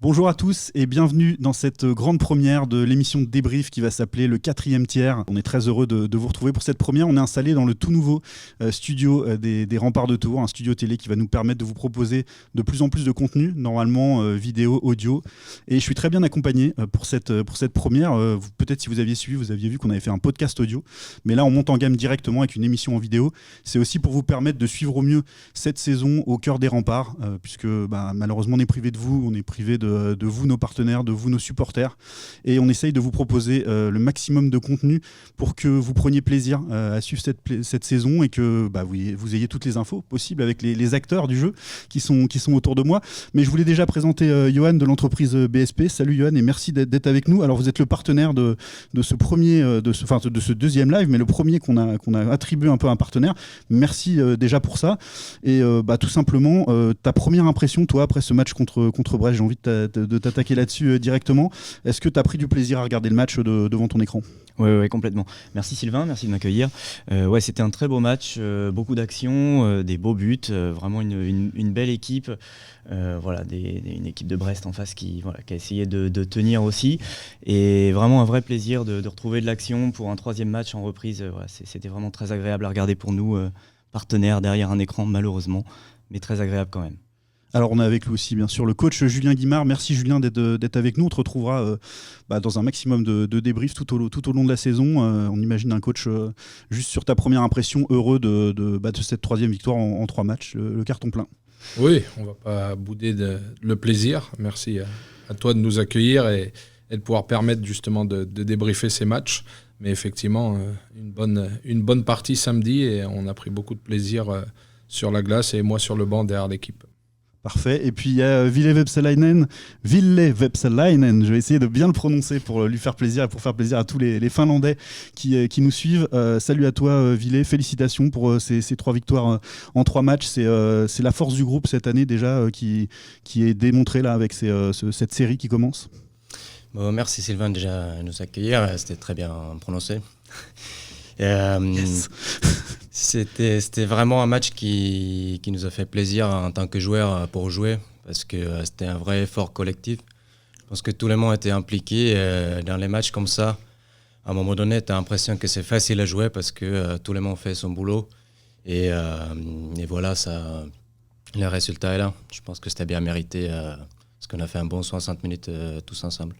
Bonjour à tous et bienvenue dans cette grande première de l'émission de débrief qui va s'appeler le 4e tiers. On est très heureux de vous retrouver pour cette première. On est installé dans le tout nouveau studio des Remparts de Tours, un studio télé qui va nous permettre de vous proposer de plus en plus de contenu, normalement vidéo, audio. Et je suis très bien accompagné pour cette première. Peut-être si vous aviez suivi, vous aviez vu qu'on avait fait un podcast audio. Mais là, on monte en gamme directement avec une émission en vidéo. C'est aussi pour vous permettre de suivre au mieux cette saison au cœur des Remparts, puisque malheureusement, on est privé de vous, on est privé de vous, nos partenaires, de vous, nos supporters. Et on essaye de vous proposer le maximum de contenu pour que vous preniez plaisir à suivre cette saison et que vous ayez toutes les infos possibles avec les acteurs du jeu qui sont autour de moi. Mais je voulais déjà présenter Johan de l'entreprise BSP. Salut Johan et merci d'être avec nous. Alors vous êtes le partenaire de ce deuxième live, mais le premier qu'on a attribué un peu à un partenaire. Merci déjà pour ça. Et tout simplement, ta première impression, toi, après ce match contre Brest, j'ai envie de t'attaquer là-dessus directement. Est-ce que tu as pris du plaisir à regarder le match devant ton écran ? Oui, complètement. Merci Sylvain, merci de m'accueillir. C'était un très beau match, beaucoup d'actions, des beaux buts, vraiment une belle équipe. Une équipe de Brest en face qui a essayé de tenir aussi. Et vraiment un vrai plaisir de retrouver de l'action pour un troisième match en reprise. C'était vraiment très agréable à regarder pour nous, partenaires derrière un écran malheureusement, mais très agréable quand même. Alors on a avec lui aussi bien sûr le coach Julien Guimard. Merci Julien d'être avec nous. On te retrouvera dans un maximum de débriefs tout au long de la saison. On imagine un coach juste sur ta première impression heureux de cette troisième victoire en 3 matchs, le carton plein. Oui, on va pas bouder le plaisir. Merci à toi de nous accueillir et de pouvoir permettre justement de débriefer ces matchs. Mais effectivement, une bonne partie samedi et on a pris beaucoup de plaisir sur la glace et moi sur le banc derrière l'équipe. Parfait. Et puis il y a Ville Vepselainen, je vais essayer de bien le prononcer pour lui faire plaisir et pour faire plaisir à tous les Finlandais qui nous suivent. Salut à toi Ville, félicitations pour ces 3 victoires en 3 matchs. C'est la force du groupe cette année déjà qui est démontrée là avec cette série qui commence. Merci Sylvain déjà de nous accueillir, c'était très bien prononcé. Yes. C'était vraiment un match qui nous a fait plaisir en tant que joueurs pour jouer parce que c'était un vrai effort collectif. Je pense que tout le monde était impliqué dans les matchs comme ça. À un moment donné, tu as l'impression que c'est facile à jouer parce que tout le monde fait son boulot. Et voilà, le résultat est là. Je pense que c'était bien mérité parce qu'on a fait un bon 60 minutes tous ensemble.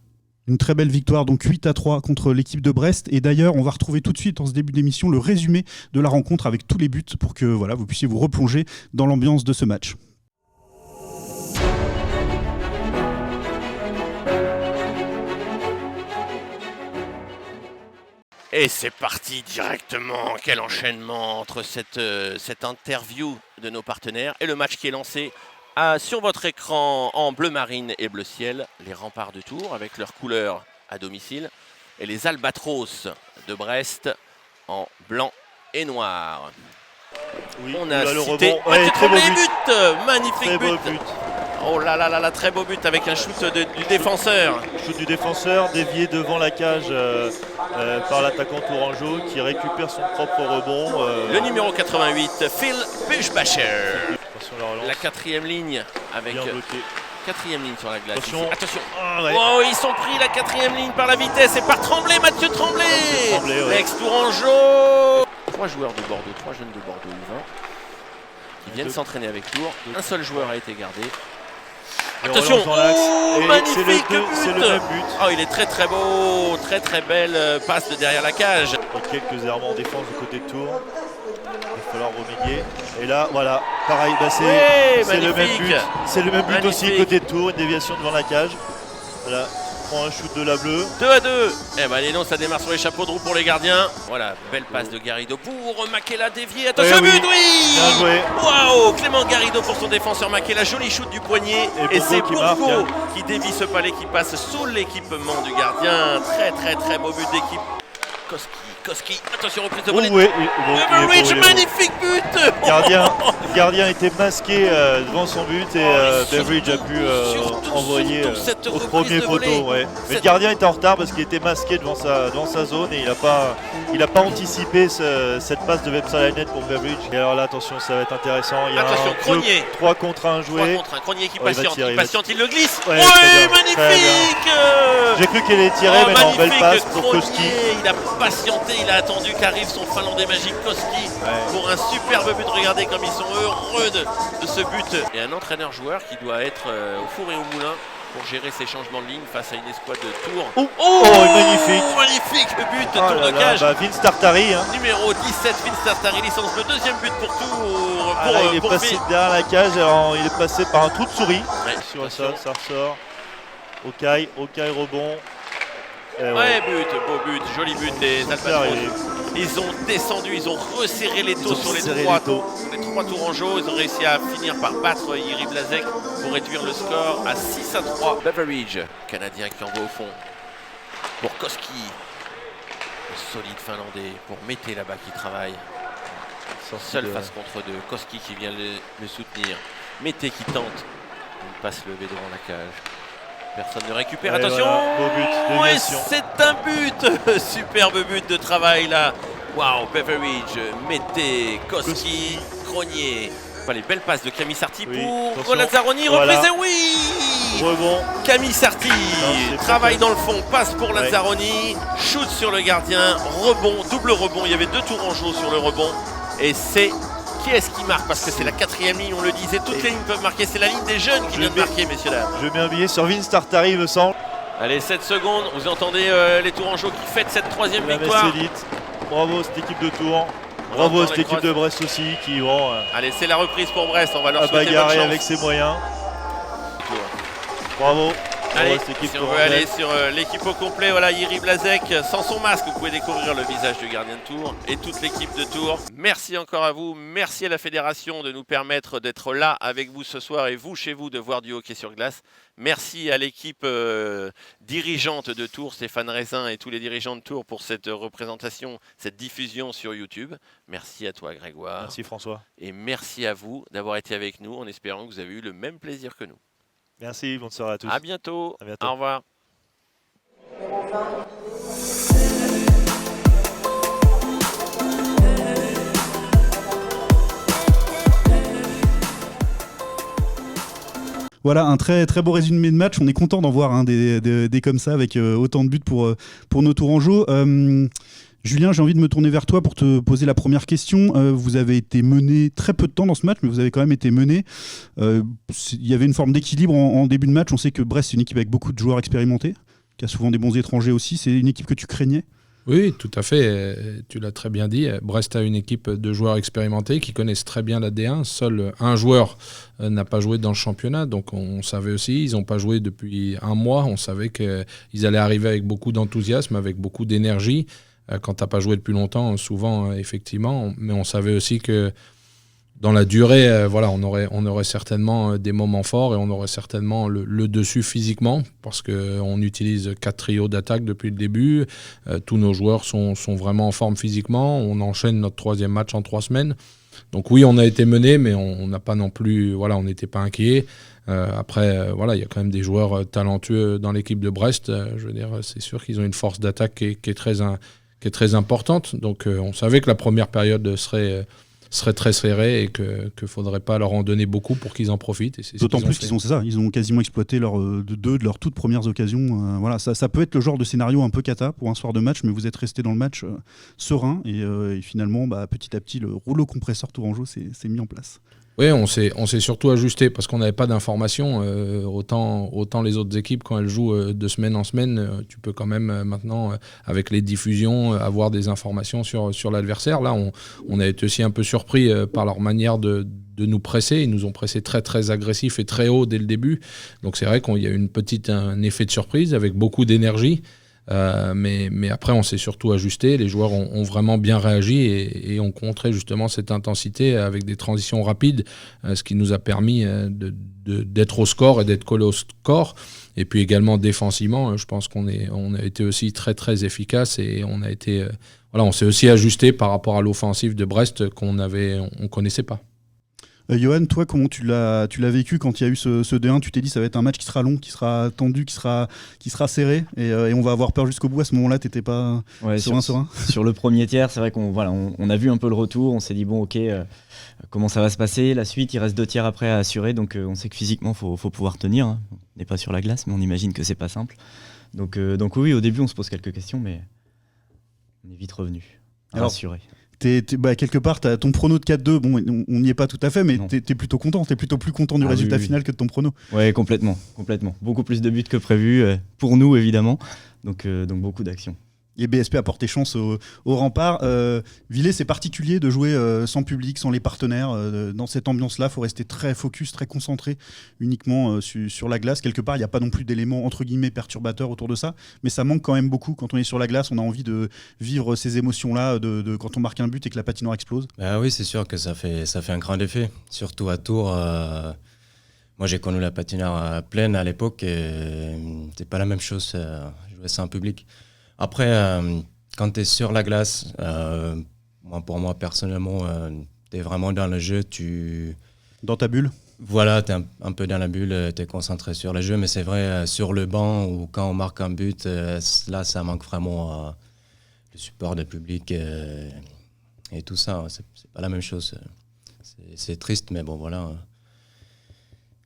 Une très belle victoire, donc 8-3 contre l'équipe de Brest. Et d'ailleurs, on va retrouver tout de suite, en ce début d'émission, le résumé de la rencontre avec tous les buts pour que vous puissiez vous replonger dans l'ambiance de ce match. Et c'est parti directement. Quel enchaînement entre cette interview de nos partenaires et le match qui est lancé. Sur votre écran en bleu marine et bleu ciel, les Remparts de Tours avec leurs couleurs à domicile et les Albatros de Brest en blanc et noir. Oui, on a le cité rebond. Ouais, très beau but, magnifique très but. Beau but. Oh là, très beau but avec un shoot du défenseur. Shoot du défenseur dévié devant la cage par l'attaquant tourangeau qui récupère son propre rebond. Le numéro 88, Phil Buschbacher. La 4e ligne avec 4e ligne sur la glace. Attention. Oh, ils sont pris la 4e ligne par la vitesse et par Tremblay, Mathieu Tremblay. L'ex-Tourangeau. 3 joueurs de Bordeaux, 3 jeunes de Bordeaux U20 qui viennent s'entraîner avec Tours. Un seul joueur a été gardé. Attention, magnifique but. C'est le même but. Oh, il est très beau, très belle passe de derrière la cage. Et quelques errements en défense du côté de Tours. Il va falloir remédier. Et là, voilà, pareil, c'est le même but. C'est le même but aussi côté de Tours, une déviation devant la cage. Voilà, prend un shoot de la bleue. 2-2. Les noms, ça démarre sur les chapeaux de roue pour les gardiens. Voilà, belle passe de Garrido pour Makela dévié. Attention, but, oui. Bien joué. Waouh, Clément Garrido pour son défenseur Makela. Joli shoot du poignet. Et c'est Bourgo qui dévie ce palais qui passe sous l'équipement du gardien. Très beau but d'équipe. Koski, attention, reprise de volée. Beveridge, magnifique but. Le gardien était masqué devant son but et Beveridge a pu envoyer au premier poteau. Ouais. Mais le gardien était en retard parce qu'il était masqué devant sa zone et il n'a pas anticipé cette passe de Vepsalainen pour Beveridge. Et alors là, attention, ça va être intéressant. Il y a attention, Cronier. 3 contre 1 joué. 3 contre 1, Cronier qui il patiente, il le glisse. Ouais, magnifique. J'ai cru qu'il allait tirer, mais non, belle passe pour Cronier. Koski. Il a patienté, il a attendu qu'arrive son Finlandais magique Koski pour un superbe but. Regardez comme ils sont heureux de ce but. Et un entraîneur-joueur qui doit être au four et au moulin pour gérer ses changements de ligne face à une escouade de Tours. Magnifique. Magnifique but, tour de cage. Vince Tartari. Numéro 17, Vince Tartari, licence bleu, deuxième but pour Tours. Il est passé derrière la cage, alors il est passé par un trou de souris. Sur ça ressort. Okai, rebond. Beau but, joli but des Albatros. Ils ont descendu, ils ont resserré les taux sur les trois tourangeaux. Ils ont réussi à finir par battre Jiri Blazek pour réduire le score à 6-3. Beveridge, Canadien qui envoie au fond pour Koski. Le solide Finlandais pour Mété là-bas qui travaille. Seul face contre deux. Koski qui vient le soutenir. Mété qui tente une passe levée devant la cage. Personne ne récupère, attention, beau but, et c'est un but. Superbe but de travail là. Waouh, Beveridge, Mété, Koski, Cronier. Enfin, les belles passes de Camille Sarti pour Lazzaroni, reprise, rebond. Camille Sarti travaille dans le fond, passe pour Lazzaroni, shoot sur le gardien, rebond, double rebond. Il y avait 2 tourangeaux sur le rebond et c'est... Qui est-ce qui marque? Parce que c'est la 4e ligne, on le disait, toutes les lignes peuvent marquer. C'est la ligne des jeunes qui vient de marquer, messieurs dames. Je mets un billet sur Vince Tartari, me semble. Allez, 7 secondes, vous entendez les Tourangeaux qui fêtent cette 3e victoire. Bravo cette équipe de Tours. Bravo cette équipe de Brest aussi qui vont allez, c'est la reprise pour Brest, on va leur souhaiter bonne chance. Bagarrer avec ses moyens. Bravo. Allez, si on veut aller sur l'équipe au complet, voilà Jiri Blazek sans son masque, vous pouvez découvrir le visage du gardien de Tours et toute l'équipe de Tours. Merci encore à vous, merci à la fédération de nous permettre d'être là avec vous ce soir et vous chez vous de voir du hockey sur glace. Merci à l'équipe dirigeante de Tours, Stéphane Raisin et tous les dirigeants de Tours pour cette représentation, cette diffusion sur YouTube. Merci à toi Grégoire. Merci François. Et merci à vous d'avoir été avec nous en espérant que vous avez eu le même plaisir que nous. Merci, bonne soirée à tous. À bientôt. À bientôt. Au revoir. Voilà un très très beau résumé de match. On est content d'en voir des comme ça avec autant de buts pour nos Tourangeaux. Julien, j'ai envie de me tourner vers toi pour te poser la première question. Vous avez été mené très peu de temps dans ce match, mais vous avez quand même été mené. Il y avait une forme d'équilibre en début de match. On sait que Brest, c'est une équipe avec beaucoup de joueurs expérimentés, qui a souvent des bons étrangers aussi. C'est une équipe que tu craignais ? Oui, tout à fait. Tu l'as très bien dit. Brest a une équipe de joueurs expérimentés qui connaissent très bien la D1. Seul un joueur n'a pas joué dans le championnat. Donc on savait aussi, ils n'ont pas joué depuis un mois. On savait qu'ils allaient arriver avec beaucoup d'enthousiasme, avec beaucoup d'énergie. Quand tu n'as pas joué depuis longtemps, souvent, effectivement. Mais on savait aussi que dans la durée, on aurait certainement des moments forts et on aurait certainement le dessus physiquement parce qu'on utilise 4 trios d'attaque depuis le début. Tous nos joueurs sont vraiment en forme physiquement. On enchaîne notre 3e match en 3 semaines. Donc oui, on a été mené, mais on n'a pas non plus... on n'était pas inquiets. Après, il y a quand même des joueurs talentueux dans l'équipe de Brest. Je veux dire, c'est sûr qu'ils ont une force d'attaque qui est très importante. Donc on savait que la première période serait très serrée et qu'il ne faudrait pas leur en donner beaucoup pour qu'ils en profitent. Et d'autant plus qu'ils ont quasiment exploité deux de leurs toutes premières occasions. Ça peut être le genre de scénario un peu cata pour un soir de match, mais vous êtes resté dans le match serein et finalement, petit à petit, le rouleau compresseur Tourangeau s'est mis en place. Oui, on s'est surtout ajusté parce qu'on n'avait pas d'informations. Autant les autres équipes, quand elles jouent de semaine en semaine, tu peux quand même maintenant, avec les diffusions, avoir des informations sur l'adversaire. Là, on a été aussi un peu surpris par leur manière de nous presser. Ils nous ont pressé très très agressif et très haut dès le début. Donc c'est vrai qu'il y a eu un effet de surprise avec beaucoup d'énergie. Mais après, on s'est surtout ajusté. Les joueurs ont vraiment bien réagi et ont contré justement cette intensité avec des transitions rapides, ce qui nous a permis d'être au score et d'être collé au score. Et puis également défensivement, je pense qu'on a été aussi très très efficace et on s'est aussi ajusté par rapport à l'offensive de Brest qu'on connaissait pas. Johan, toi, comment tu l'as vécu quand il y a eu ce 2-1 ? Tu t'es dit ça va être un match qui sera long, qui sera tendu, qui sera serré et on va avoir peur jusqu'au bout. À ce moment-là, t'étais pas serein. Sur le premier tiers, c'est vrai qu'on a vu un peu le retour. On s'est dit bon, ok, comment ça va se passer ? La suite, il reste 2 tiers après à assurer, donc on sait que physiquement, faut pouvoir tenir. Hein. On n'est pas sur la glace, mais on imagine que c'est pas simple. Donc oui, au début, on se pose quelques questions, mais on est vite revenu à rassurer. Quelque part, t'as ton prono de 4-2, bon, on n'y est pas tout à fait, mais t'es plutôt content, t'es plutôt plus content du résultat final que de ton prono. Ouais, complètement. Beaucoup plus de buts que prévu, pour nous évidemment, donc beaucoup d'actions. Et BSP a porté chance au Rempart. Villers, c'est particulier de jouer sans public, sans les partenaires. Dans cette ambiance-là, il faut rester très focus, très concentré uniquement sur la glace. Quelque part, il n'y a pas non plus d'éléments entre guillemets perturbateurs autour de ça, mais ça manque quand même beaucoup. Quand on est sur la glace, on a envie de vivre ces émotions-là de quand on marque un but et que la patinoire explose. Oui, c'est sûr que ça fait un grand effet, surtout à Tours. Moi, j'ai connu la patinoire pleine à l'époque et c'est pas la même chose jouer sans public. Après, quand tu es sur la glace, pour moi personnellement, tu es vraiment dans le jeu. Dans ta bulle ? Voilà, tu es un peu dans la bulle, tu es concentré sur le jeu, mais c'est vrai, sur le banc ou quand on marque un but, là, ça manque vraiment le support du public et tout ça. C'est pas la même chose. C'est triste, mais bon, voilà.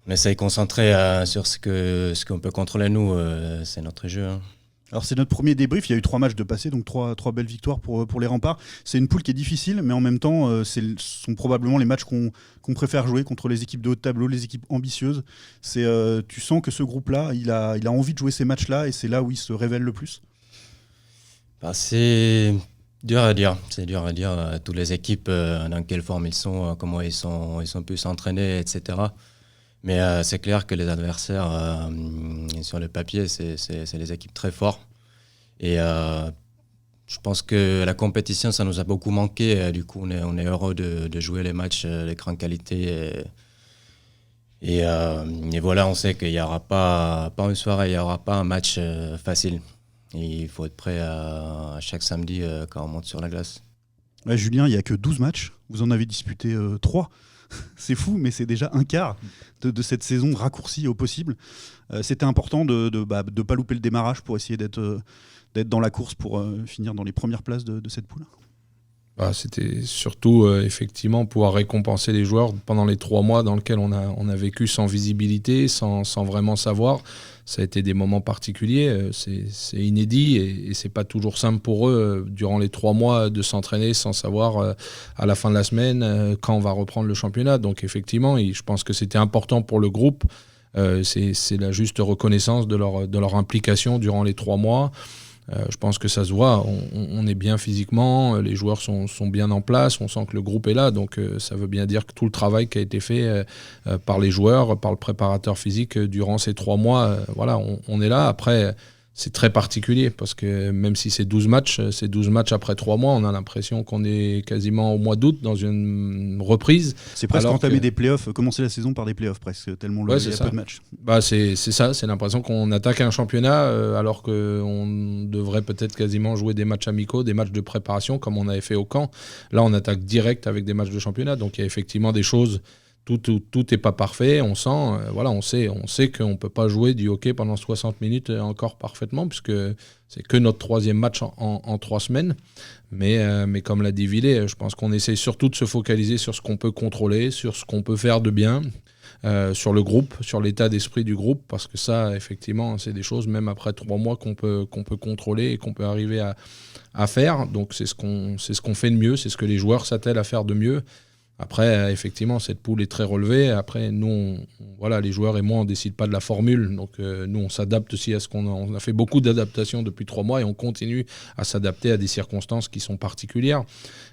On essaye de concentrer sur ce qu'on peut contrôler, nous, c'est notre jeu. Hein. Alors c'est notre premier débrief, il y a eu 3 matchs de passé, donc 3 belles victoires pour les Remparts. C'est une poule qui est difficile, mais en même temps, ce sont probablement les matchs qu'on préfère jouer contre les équipes de haut de tableau, les équipes ambitieuses. Tu sens que ce groupe-là, il a envie de jouer ces matchs-là, et c'est là où il se révèle le plus. C'est dur à dire. Toutes les équipes, dans quelle forme ils sont, comment ils sont pu s'entraîner, etc. Mais c'est clair que les adversaires, sur le papier, c'est des équipes très fortes. Et je pense que la compétition, ça nous a beaucoup manqué. Du coup, on est heureux de jouer les matchs de grande qualité. Et voilà, on sait qu'il n'y aura pas une soirée, il n'y aura pas un match facile. Et il faut être prêt à chaque samedi quand on monte sur la glace. Ouais, Julien, il n'y a que 12 matchs. Vous en avez disputé 3. C'est fou, mais c'est déjà un quart de cette saison raccourcie au possible. C'était important de pas louper le démarrage pour essayer d'être dans la course pour finir dans les premières places de cette poule. C'était surtout effectivement pouvoir récompenser les joueurs pendant les 3 mois dans lesquels on a vécu sans visibilité, sans vraiment savoir. Ça a été des moments particuliers, c'est inédit et c'est pas toujours simple pour eux durant les 3 mois de s'entraîner sans savoir à la fin de la semaine quand on va reprendre le championnat. Donc effectivement, je pense que c'était important pour le groupe. C'est la juste reconnaissance de leur implication durant les 3 mois. Je pense que ça se voit, on est bien physiquement, les joueurs sont bien en place, on sent que le groupe est là, donc ça veut bien dire que tout le travail qui a été fait par les joueurs, par le préparateur physique durant ces 3 mois, on est là. Après, c'est très particulier parce que même si c'est 12 matchs après 3 mois, on a l'impression qu'on est quasiment au mois d'août dans une reprise. C'est presque entamer des playoffs, commencer la saison par des playoffs presque, tellement il y a peu de matchs. C'est ça, c'est l'impression qu'on attaque un championnat alors qu'on devrait peut-être quasiment jouer des matchs amicaux, des matchs de préparation comme on avait fait au camp. Là, on attaque direct avec des matchs de championnat, donc il y a effectivement des choses. Tout n'est pas parfait, on sent, on sait qu'on ne peut pas jouer du hockey pendant 60 minutes encore parfaitement, puisque c'est que notre 3e match en 3 semaines. Mais comme l'a dit Villers, je pense qu'on essaie surtout de se focaliser sur ce qu'on peut contrôler, sur ce qu'on peut faire de bien, sur le groupe, sur l'état d'esprit du groupe, parce que ça, effectivement, c'est des choses, même après 3 mois, qu'on peut contrôler et qu'on peut arriver à faire. Donc c'est ce qu'on fait de mieux, c'est ce que les joueurs s'attellent à faire de mieux. Après, effectivement, cette poule est très relevée. Après, nous, les joueurs et moi, on ne décide pas de la formule. Donc, nous, on s'adapte aussi à ce on a fait beaucoup d'adaptations depuis 3 mois et on continue à s'adapter à des circonstances qui sont particulières.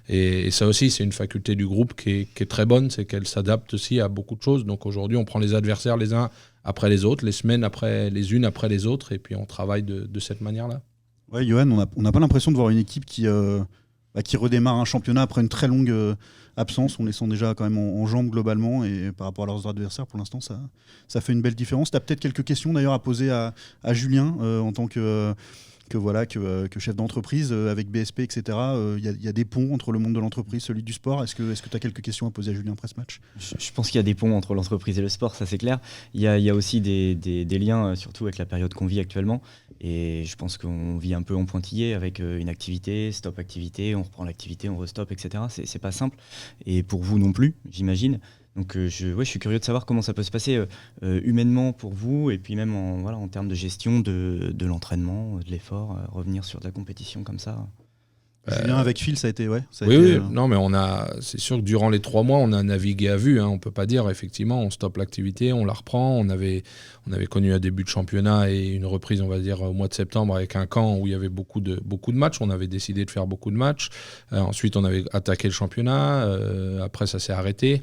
Et ça aussi, c'est une faculté du groupe qui est très bonne, c'est qu'elle s'adapte aussi à beaucoup de choses. Donc, aujourd'hui, on prend les adversaires les uns après les autres, les semaines les unes après les autres, et puis on travaille de cette manière-là. Ouais, Johan, on n'a pas l'impression de voir une équipe qui redémarre un championnat après une très longue absence, en laissant déjà quand même en jambes globalement, et par rapport à leurs adversaires, pour l'instant, ça fait une belle différence. Tu as peut-être quelques questions d'ailleurs à poser à Julien en tant que chef d'entreprise avec BSP, etc. Il y a des ponts entre le monde de l'entreprise, celui du sport. Est-ce que tu as quelques questions à poser à Julien après ce match ? Je pense qu'il y a des ponts entre l'entreprise et le sport, ça c'est clair. Il y a aussi des liens, surtout avec la période qu'on vit actuellement. Et je pense qu'on vit un peu en pointillé avec une activité, stop activité, on reprend l'activité, on restop, etc. C'est pas simple. Et pour vous non plus, j'imagine. Donc je suis curieux de savoir comment ça peut se passer humainement pour vous, et puis même en termes de gestion de l'entraînement, de l'effort, revenir sur de la compétition comme ça. Julien, avec Phil, ça a été... Oui, non, mais c'est sûr que durant les 3 mois, on a navigué à vue. On ne peut pas dire, effectivement, on stoppe l'activité, on la reprend. On avait connu un début de championnat et une reprise, on va dire, au mois de septembre avec un camp où il y avait beaucoup de matchs. On avait décidé de faire beaucoup de matchs. Ensuite, on avait attaqué le championnat. Après, ça s'est arrêté.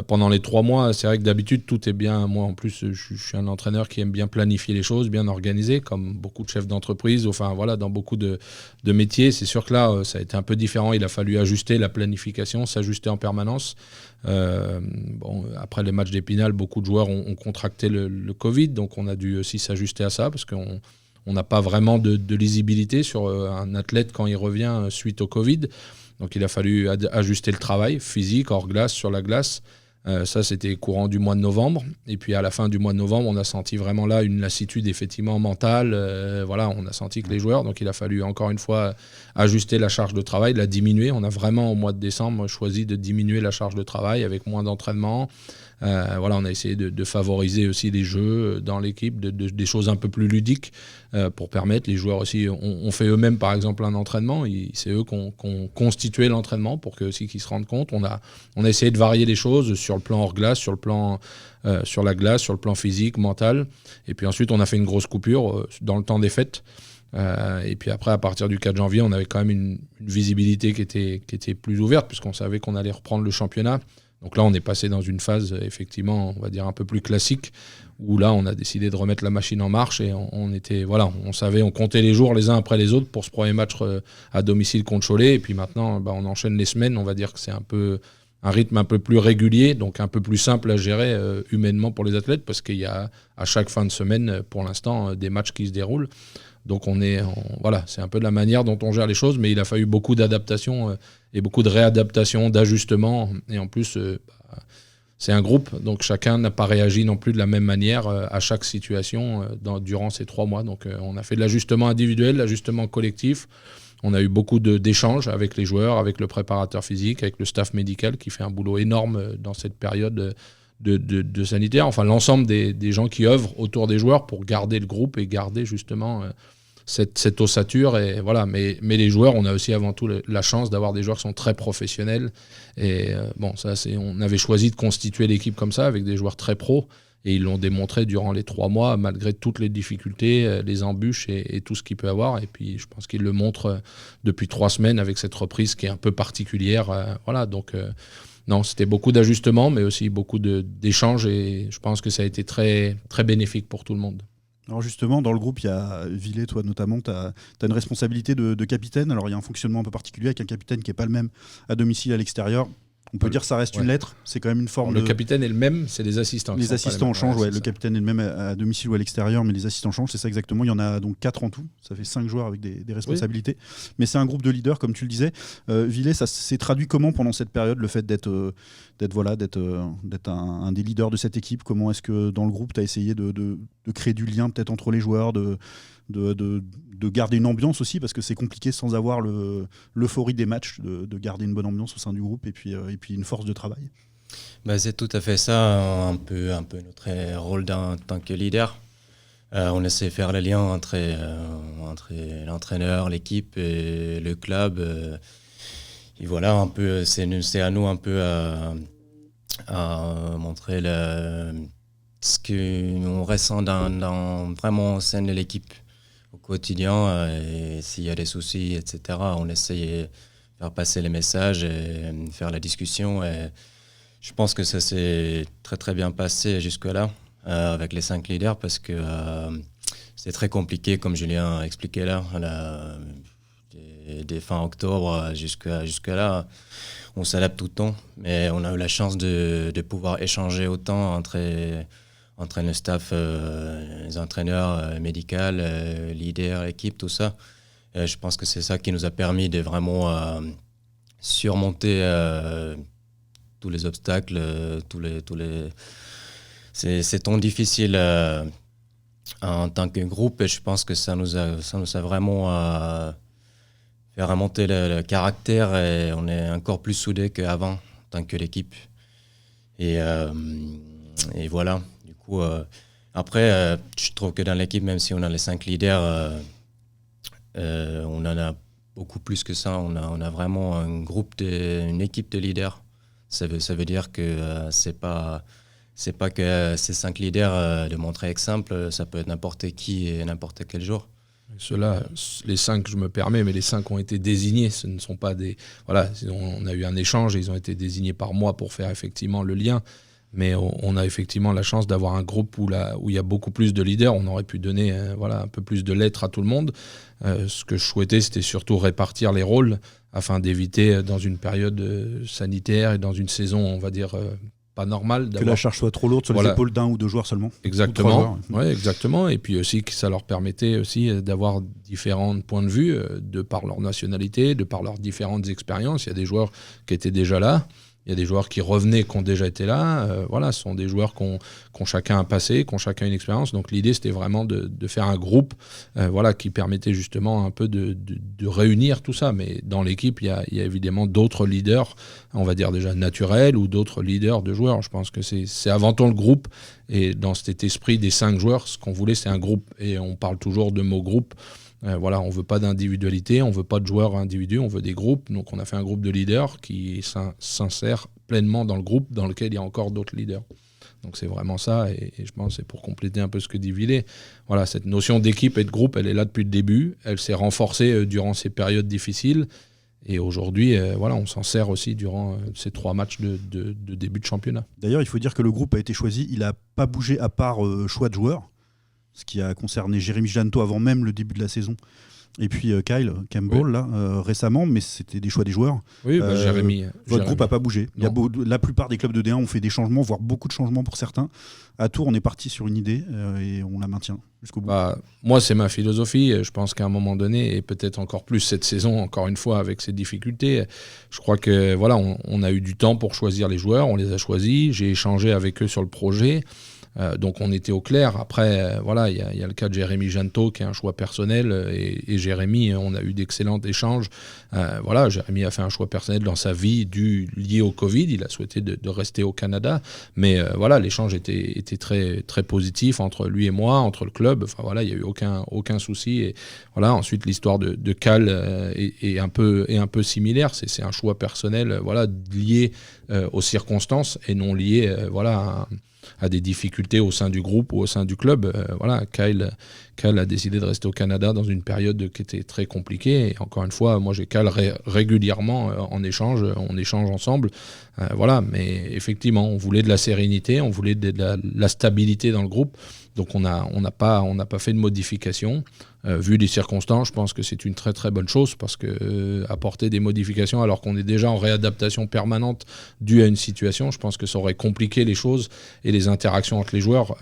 Pendant les 3 mois, c'est vrai que d'habitude, tout est bien. Moi, en plus, je suis un entraîneur qui aime bien planifier les choses, bien organiser, comme beaucoup de chefs d'entreprise, dans beaucoup de métiers. C'est sûr que là, ça a été un peu différent. Il a fallu ajuster la planification, s'ajuster en permanence. Après les matchs d'Épinal, beaucoup de joueurs ont contracté le Covid, donc on a dû aussi s'ajuster à ça, parce qu'on n'a pas vraiment de lisibilité sur un athlète quand il revient suite au Covid. Donc il a fallu ajuster le travail physique, hors glace, sur la glace. Ça, c'était courant du mois de novembre. Et puis à la fin du mois de novembre, on a senti vraiment là une lassitude effectivement mentale. On a senti que les joueurs, donc il a fallu encore une fois ajuster la charge de travail, la diminuer. On a vraiment au mois de décembre choisi de diminuer la charge de travail avec moins d'entraînement. On a essayé de favoriser aussi les jeux dans l'équipe, des choses un peu plus ludiques pour permettre, les joueurs aussi ont fait eux-mêmes par exemple un entraînement, c'est eux qui ont constitué l'entraînement pour que aussi qu'ils se rendent compte. On a essayé de varier les choses sur le plan hors glace, sur le plan sur la glace, sur le plan physique, mental, et puis ensuite on a fait une grosse coupure dans le temps des fêtes. Et puis après, à partir du 4 janvier, on avait quand même une visibilité qui était plus ouverte, puisqu'on savait qu'on allait reprendre le championnat. Donc là, on est passé dans une phase, effectivement, on va dire un peu plus classique, où là, on a décidé de remettre la machine en marche, et on savait, on comptait les jours les uns après les autres pour ce premier match à domicile contre Cholet. Et puis maintenant, on enchaîne les semaines. On va dire que c'est un rythme un peu plus régulier, donc un peu plus simple à gérer humainement pour les athlètes, parce qu'il y a à chaque fin de semaine, pour l'instant, des matchs qui se déroulent. Donc c'est un peu de la manière dont on gère les choses, mais il a fallu beaucoup d'adaptation et beaucoup de réadaptation, d'ajustement. Et en plus, c'est un groupe, donc chacun n'a pas réagi non plus de la même manière à chaque situation durant ces 3 mois. Donc on a fait de l'ajustement individuel, l'ajustement collectif. On a eu beaucoup d'échanges avec les joueurs, avec le préparateur physique, avec le staff médical qui fait un boulot énorme dans cette période de sanitaire. Enfin, l'ensemble des gens qui œuvrent autour des joueurs pour garder le groupe et garder justement cette ossature. Et voilà. Mais les joueurs, on a aussi avant tout la chance d'avoir des joueurs qui sont très professionnels. Et on avait choisi de constituer l'équipe comme ça, avec des joueurs très pros. Et ils l'ont démontré durant les 3 mois, malgré toutes les difficultés, les embûches et tout ce qu'il peut y avoir. Et puis, je pense qu'ils le montrent depuis 3 semaines avec cette reprise qui est un peu particulière. Non, c'était beaucoup d'ajustements, mais aussi beaucoup d'échanges. Et je pense que ça a été très, très bénéfique pour tout le monde. Alors justement, dans le groupe, il y a Villet, toi notamment, tu as une responsabilité de capitaine. Alors il y a un fonctionnement un peu particulier avec un capitaine qui n'est pas le même à domicile à l'extérieur. On peut dire que ça reste une lettre, c'est quand même une forme Le capitaine est le même, c'est les assistants. Les assistants changent, le capitaine est le même à domicile ou à l'extérieur, mais les assistants changent, c'est ça exactement. Il y en a donc 4 en tout, ça fait 5 joueurs avec des responsabilités. Oui. Mais c'est un groupe de leaders, comme tu le disais. Villet, ça s'est traduit comment pendant cette période, le fait d'être un des leaders de cette équipe? Comment est-ce que dans le groupe, tu as essayé de créer du lien peut-être entre les joueurs, de garder une ambiance aussi, parce que c'est compliqué sans avoir l'euphorie des matchs, de garder une bonne ambiance au sein du groupe et puis une force de travail. C'est tout à fait ça, un peu notre rôle en tant que leader. On essaie de faire le lien entre l'entraîneur, l'équipe et le club. Et voilà, un peu, c'est à nous un peu à montrer ce qu'on ressent vraiment au sein de l'équipe au quotidien, et s'il y a des soucis, etc., on essaye de faire passer les messages et faire la discussion. Et je pense que ça s'est très très bien passé jusque-là avec les 5 leaders, parce que c'est très compliqué, comme Julien a expliqué là. Des fin octobre jusqu'à là, on s'adapte tout le temps. Mais on a eu la chance de pouvoir échanger autant entre le staff, les entraîneurs médicaux, leaders, équipe, tout ça. Je pense que c'est ça qui nous a permis de vraiment surmonter tous les obstacles, ces temps difficiles en tant que groupe. Et je pense que ça nous a vraiment fait remonter le caractère, et on est encore plus soudés qu'avant en tant que l'équipe. Et voilà. Du coup, après, je trouve que dans l'équipe, même si on a les 5 leaders, on en a beaucoup plus que ça. On a vraiment une équipe de leaders. Ça veut dire que c'est pas que ces 5 leaders de montrer exemple. Ça peut être n'importe qui et n'importe quel jour. Ceux-là, les 5, je me permets, mais les 5 ont été désignés. Ce ne sont pas des... Voilà, on a eu un échange et ils ont été désignés par moi pour faire effectivement le lien. Mais on a effectivement la chance d'avoir un groupe où il y a beaucoup plus de leaders. On aurait pu donner un peu plus de lettres à tout le monde. Ce que je souhaitais, c'était surtout répartir les rôles afin d'éviter, dans une période sanitaire et dans une saison, on va dire, pas normale, que la charge soit trop lourde sur les épaules d'un ou 2 joueurs seulement. Exactement. Ouais, exactement. Et puis aussi que ça leur permettait aussi d'avoir différents points de vue de par leur nationalité, de par leurs différentes expériences. Il y a des joueurs qui étaient déjà là. Il y a des joueurs qui revenaient, qui ont déjà été là. Ce sont des joueurs qui ont chacun un passé, qui ont chacun une expérience. Donc l'idée, c'était vraiment de faire un groupe qui permettait justement un peu de réunir tout ça. Mais dans l'équipe, il y a évidemment d'autres leaders, on va dire déjà naturels, ou d'autres leaders de joueurs. Je pense que c'est avant tout le groupe. Et dans cet esprit des 5 joueurs, ce qu'on voulait, c'est un groupe. Et on parle toujours de mot groupe. On ne veut pas d'individualité, on ne veut pas de joueurs individus, on veut des groupes. Donc on a fait un groupe de leaders qui s'insère pleinement dans le groupe dans lequel il y a encore d'autres leaders. Donc c'est vraiment ça, et je pense que c'est pour compléter un peu ce que dit Villet. Voilà, cette notion d'équipe et de groupe, elle est là depuis le début, elle s'est renforcée durant ces périodes difficiles, et aujourd'hui, on s'en sert aussi durant ces 3 matchs de début de championnat. D'ailleurs, il faut dire que le groupe a été choisi, il n'a pas bougé à part choix de joueurs, ce qui a concerné Jérémy Janto avant même le début de la saison. Et puis Kyle Campbell, récemment, mais c'était des choix des joueurs. Oui, Jérémy. Votre groupe n'a pas bougé. La plupart des clubs de D1 ont fait des changements, voire beaucoup de changements pour certains. À Tours, on est parti sur une idée et on la maintient jusqu'au bout. Moi, c'est ma philosophie. Je pense qu'à un moment donné, et peut-être encore plus cette saison, encore une fois, avec ces difficultés, je crois que on a eu du temps pour choisir les joueurs, on les a choisis, j'ai échangé avec eux sur le projet. Donc on était au clair. Après, il y a le cas de Jérémy Janto qui est un choix personnel, et Jérémy, on a eu d'excellents échanges. Jérémy a fait un choix personnel dans sa vie lié au Covid. Il a souhaité de rester au Canada, mais l'échange était très très positif entre lui et moi, entre le club. Il y a eu aucun souci. Et ensuite l'histoire de Cal est un peu similaire. C'est un choix personnel, lié aux circonstances et non lié à des difficultés au sein du groupe ou au sein du club. Kyle a décidé de rester au Canada dans une période qui était très compliquée. Et encore une fois, moi j'ai Kyle régulièrement on échange ensemble. Mais effectivement, on voulait de la sérénité, on voulait de la stabilité dans le groupe. Donc on n'a pas fait de modification. Vu les circonstances, je pense que c'est une très très bonne chose, parce que apporter des modifications alors qu'on est déjà en réadaptation permanente due à une situation, je pense que ça aurait compliqué les choses et les interactions entre les joueurs,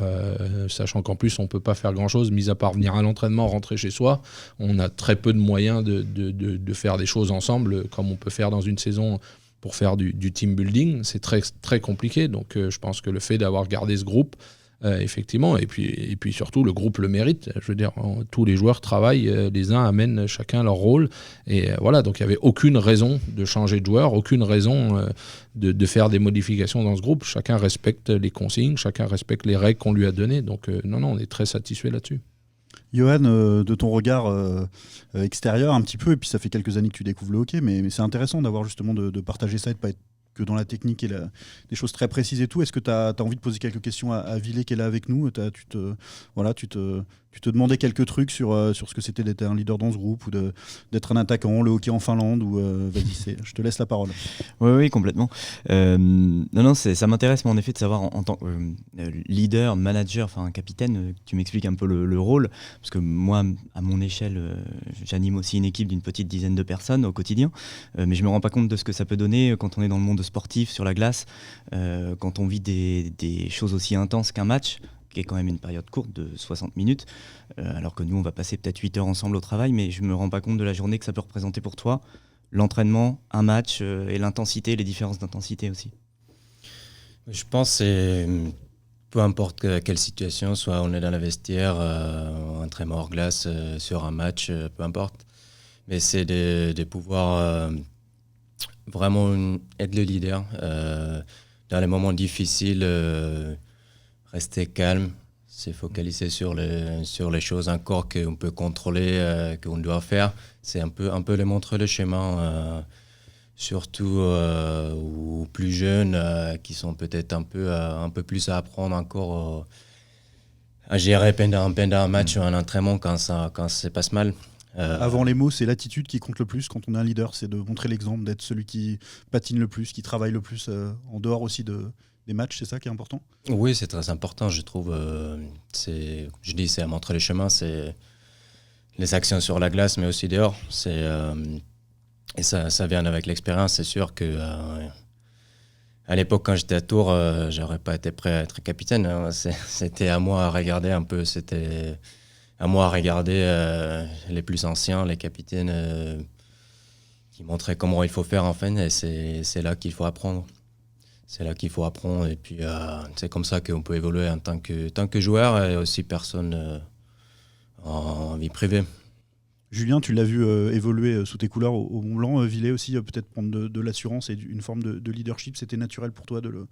sachant qu'en plus on ne peut pas faire grand chose, mis à part venir à l'entraînement, rentrer chez soi. On a très peu de moyens de faire des choses ensemble comme on peut faire dans une saison. Pour faire du team building, c'est très très compliqué. Donc je pense que le fait d'avoir gardé ce groupe, effectivement, et puis surtout le groupe le mérite. Je veux dire, tous les joueurs travaillent, les uns amènent chacun leur rôle, et donc il n'y avait aucune raison de changer de joueur, aucune raison de faire des modifications dans ce groupe. Chacun respecte les consignes, chacun respecte les règles qu'on lui a données. Donc non, on est très satisfait là-dessus. Johan, de ton regard extérieur un petit peu, et puis ça fait quelques années que tu découvres le hockey, mais c'est intéressant d'avoir justement de partager ça et de pas être que dans la technique et des choses très précises et tout. Est-ce que tu as envie de poser quelques questions à Villet qui est là avec nous ? Tu Tu te demandais quelques trucs sur ce que c'était d'être un leader dans ce groupe ou d'être un attaquant, le hockey en Finlande ou vas-y, je te laisse la parole. Oui, complètement. Non, ça m'intéresse, mais en effet, de savoir en tant que leader, manager, enfin capitaine, tu m'expliques un peu le rôle, parce que moi, à mon échelle, j'anime aussi une équipe d'une petite dizaine de personnes au quotidien, mais je me rends pas compte de ce que ça peut donner quand on est dans le monde sportif, sur la glace, quand on vit des choses aussi intenses qu'un match, qui est quand même une période courte de 60 minutes, alors que nous, on va passer peut-être 8 heures ensemble au travail, mais je me rends pas compte de la journée que ça peut représenter pour toi, l'entraînement, un match, et l'intensité, les différences d'intensité aussi. Je pense que peu importe quelle situation, soit on est dans la vestiaire, entraînement hors glace, sur un match, peu importe, mais c'est de pouvoir vraiment être le leader. Dans les moments difficiles, rester calme, se focaliser sur les choses encore qu'on peut contrôler, qu'on doit faire. C'est un peu les montrer le chemin, surtout aux plus jeunes qui sont peut-être un peu plus à apprendre encore à gérer pendant un match ou un entraînement quand ça se passe mal. Avant les mots, c'est l'attitude qui compte le plus quand on est un leader, c'est de montrer l'exemple, d'être celui qui patine le plus, qui travaille le plus, en dehors aussi des matchs, c'est ça qui est important ? Oui, c'est très important, je trouve. C'est à montrer le chemin, c'est les actions sur la glace, mais aussi dehors. Et ça vient avec l'expérience. C'est sûr que à l'époque, quand j'étais à Tours, j'aurais pas été prêt à être capitaine. Hein. C'était à moi à regarder un peu. C'était à moi à regarder les plus anciens, les capitaines, qui montraient comment il faut faire en fait. Et c'est là qu'il faut apprendre. C'est là qu'il faut apprendre. Et puis, c'est comme ça qu'on peut évoluer en tant que joueur et aussi personne en vie privée. Julien, tu l'as vu évoluer sous tes couleurs au Mont-Blanc. Villet aussi, peut-être prendre de l'assurance et une forme de leadership. C'était naturel pour toi de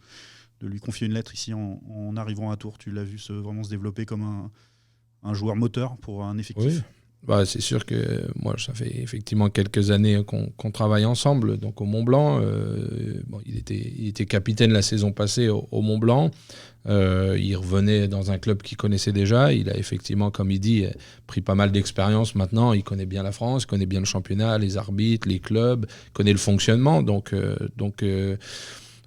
lui confier une lettre ici en arrivant à Tours. Tu l'as vu vraiment se développer comme un joueur moteur pour un effectif. Oui. Bah, c'est sûr que moi, ça fait effectivement quelques années qu'on travaille ensemble. Donc au Mont-Blanc, il était capitaine la saison passée au Mont-Blanc. Il revenait dans un club qu'il connaissait déjà. Il a effectivement, comme il dit, pris pas mal d'expérience maintenant. Il connaît bien la France, il connaît bien le championnat, les arbitres, les clubs, il connaît le fonctionnement. Donc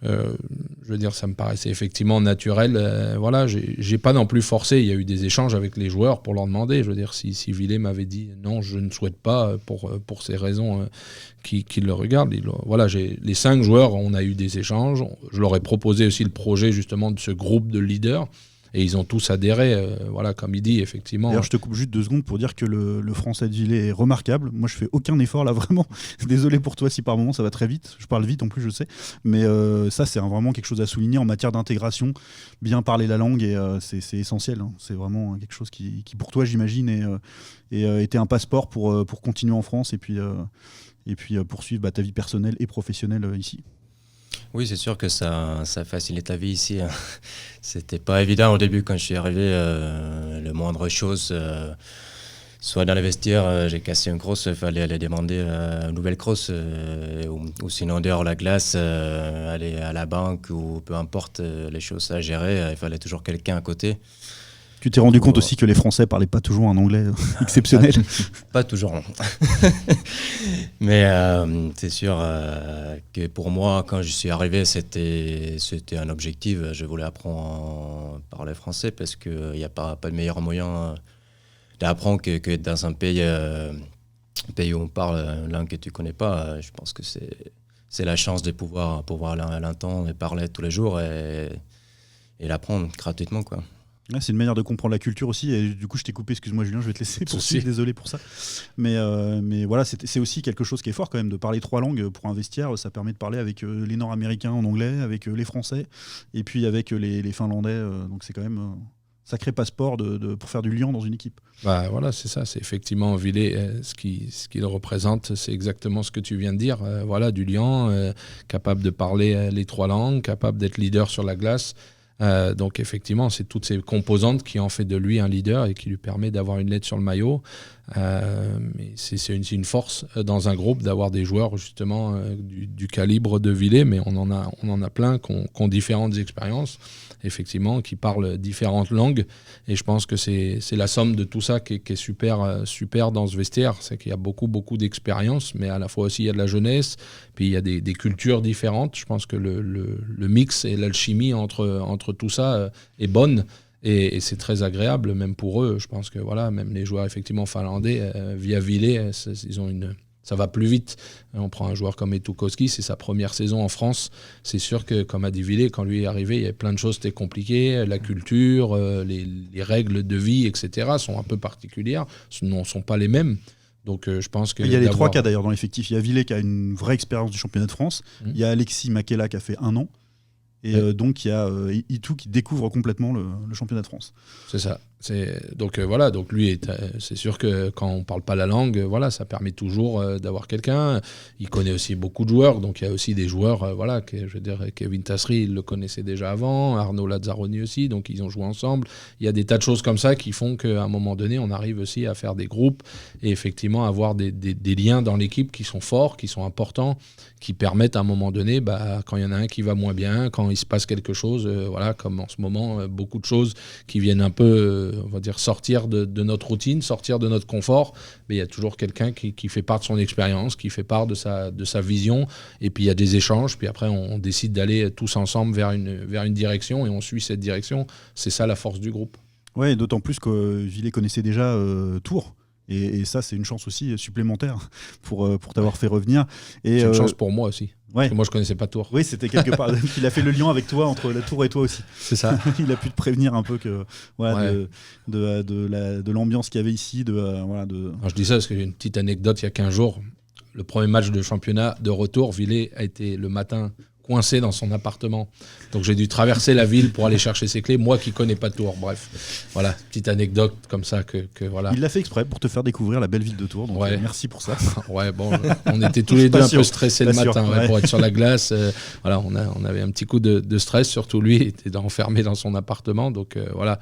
je veux dire, ça me paraissait effectivement naturel. Voilà, j'ai pas non plus forcé. Il y a eu des échanges avec les joueurs pour leur demander. Je veux dire, si Villet m'avait dit non, je ne souhaite pas pour ces raisons qui le regardent. Voilà, les 5 joueurs, on a eu des échanges. Je leur ai proposé aussi le projet justement de ce groupe de leaders. Et ils ont tous adhéré, voilà, comme il dit, effectivement. D'ailleurs, je te coupe juste 2 secondes pour dire que le français de Villet est remarquable. Moi, je fais aucun effort là, vraiment. Désolé pour toi si par moment ça va très vite. Je parle vite en plus, je sais. Mais ça, c'est vraiment quelque chose à souligner en matière d'intégration. Bien parler la langue, et c'est essentiel. Hein. C'est vraiment quelque chose qui pour toi, j'imagine, était un passeport pour continuer en France et puis poursuivre ta vie personnelle et professionnelle ici. Oui, c'est sûr que ça facilite la vie ici. C'était pas évident au début quand je suis arrivé. Le moindre chose, soit dans les vestiaires, j'ai cassé une crosse, il fallait aller demander une nouvelle crosse, ou sinon dehors la glace, aller à la banque ou peu importe les choses à gérer, il fallait toujours quelqu'un à côté. Tu t'es rendu compte aussi que les Français parlaient pas toujours un anglais exceptionnel. Pas toujours, non. Mais c'est sûr que pour moi, quand je suis arrivé, c'était un objectif. Je voulais apprendre à parler français parce qu'il n'y a pas de meilleur moyen d'apprendre que dans un pays où on parle une langue que tu ne connais pas. Je pense que c'est la chance de pouvoir l'entendre et parler tous les jours et l'apprendre gratuitement, quoi. Ouais, c'est une manière de comprendre la culture aussi, et du coup je t'ai coupé, excuse-moi Julien, je vais te laisser poursuivre, désolé pour ça. Mais voilà, c'est aussi quelque chose qui est fort quand même, de parler 3 langues pour un vestiaire. Ça permet de parler avec les Nord-Américains en anglais, avec les Français, et puis avec les Finlandais, donc c'est quand même un sacré passeport pour faire du lien dans une équipe. Bah voilà, c'est ça, c'est effectivement Villet, ce qu'il représente, c'est exactement ce que tu viens de dire. Voilà, du lien, capable de parler les 3 langues, capable d'être leader sur la glace. Donc effectivement, c'est toutes ces composantes qui en fait de lui un leader et qui lui permet d'avoir une lettre sur le maillot. Mais c'est une force dans un groupe d'avoir des joueurs justement du calibre de Villers, mais on en a plein qui ont différentes expériences, effectivement, qui parlent différentes langues. Et je pense que c'est la somme de tout ça qui est super dans ce vestiaire. C'est qu'il y a beaucoup d'expérience, mais à la fois aussi il y a de la jeunesse, puis il y a des cultures différentes. Je pense que le mix et l'alchimie entre tout ça est bonne. Et c'est très agréable, même pour eux. Je pense que voilà, même les joueurs effectivement finlandais, via Villers, ça va plus vite. On prend un joueur comme Etukowski, c'est sa première saison en France. C'est sûr que, comme a dit Villers, quand lui est arrivé, il y avait plein de choses qui étaient compliquées. La culture, les règles de vie, etc. sont un peu particulières, ne sont pas les mêmes. Donc je pense que il y a les 3 cas d'ailleurs dans l'effectif. Il y a Villers qui a une vraie expérience du championnat de France. Il y a Alexis Makela qui a fait 1 an. Et donc il y a Itou qui découvre complètement le championnat de France. C'est ça. Donc voilà, donc lui, c'est sûr que quand on ne parle pas la langue, voilà, ça permet toujours d'avoir quelqu'un. Il connaît aussi beaucoup de joueurs, donc il y a aussi des joueurs, je veux dire, Kevin Tasseri, il le connaissait déjà avant, Arnaud Lazzaroni aussi, donc ils ont joué ensemble. Il y a des tas de choses comme ça qui font qu'à un moment donné, on arrive aussi à faire des groupes et effectivement avoir des liens dans l'équipe qui sont forts, qui sont importants, qui permettent à un moment donné, quand il y en a un qui va moins bien, quand il se passe quelque chose, comme en ce moment, beaucoup de choses qui viennent un peu on va dire sortir de notre routine, sortir de notre confort, mais il y a toujours quelqu'un qui fait part de son expérience, qui fait part de sa vision, et puis il y a des échanges, puis après on décide d'aller tous ensemble vers une direction, et on suit cette direction. C'est ça la force du groupe. Ouais, d'autant plus que Villers connaissait déjà Tours. Et ça, c'est une chance aussi supplémentaire pour t'avoir fait revenir. Et c'est une chance pour moi aussi. Ouais. Parce que moi, je connaissais pas Tours. Oui, c'était quelque part. Il a fait le lien avec toi, entre la Tour et toi aussi. C'est ça. Il a pu te prévenir un peu que de l'ambiance qu'il y avait ici. Alors, je dis ça parce que j'ai une petite anecdote. Il y a 15 jours, le premier match de championnat de retour, Villers a été le matin coincé dans son appartement. Donc j'ai dû traverser la ville pour aller chercher ses clés, moi qui connais pas Tours. Bref, voilà, petite anecdote comme ça que voilà. Il l'a fait exprès pour te faire découvrir la belle ville de Tours, donc merci pour ça. Ouais, bon, on était tous les deux un peu stressés le matin pour être sur la glace. Voilà, on avait un petit coup de stress, surtout lui, il était enfermé dans son appartement, donc voilà.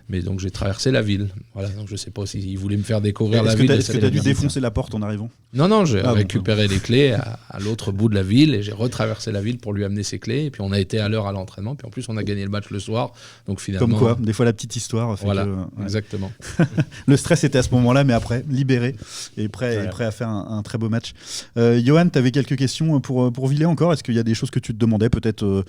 Mais donc j'ai traversé la ville. Voilà, donc je sais pas s'il voulait me faire découvrir la ville. Est-ce que tu as dû défoncer la porte en arrivant ? Non, j'ai récupéré les clés à l'autre bout de la ville et j'ai retraversé la ville pour lui amener ses clés. Et puis on a été à l'heure à l'entraînement. Puis en plus, on a gagné le match le soir. Donc finalement. Comme quoi, des fois la petite histoire. Fait voilà, exactement. Le stress était à ce moment-là, mais après, libéré et prêt à faire un très beau match. Johan, tu avais quelques questions pour Villers encore ? Est-ce qu'il y a des choses que tu te demandais peut-être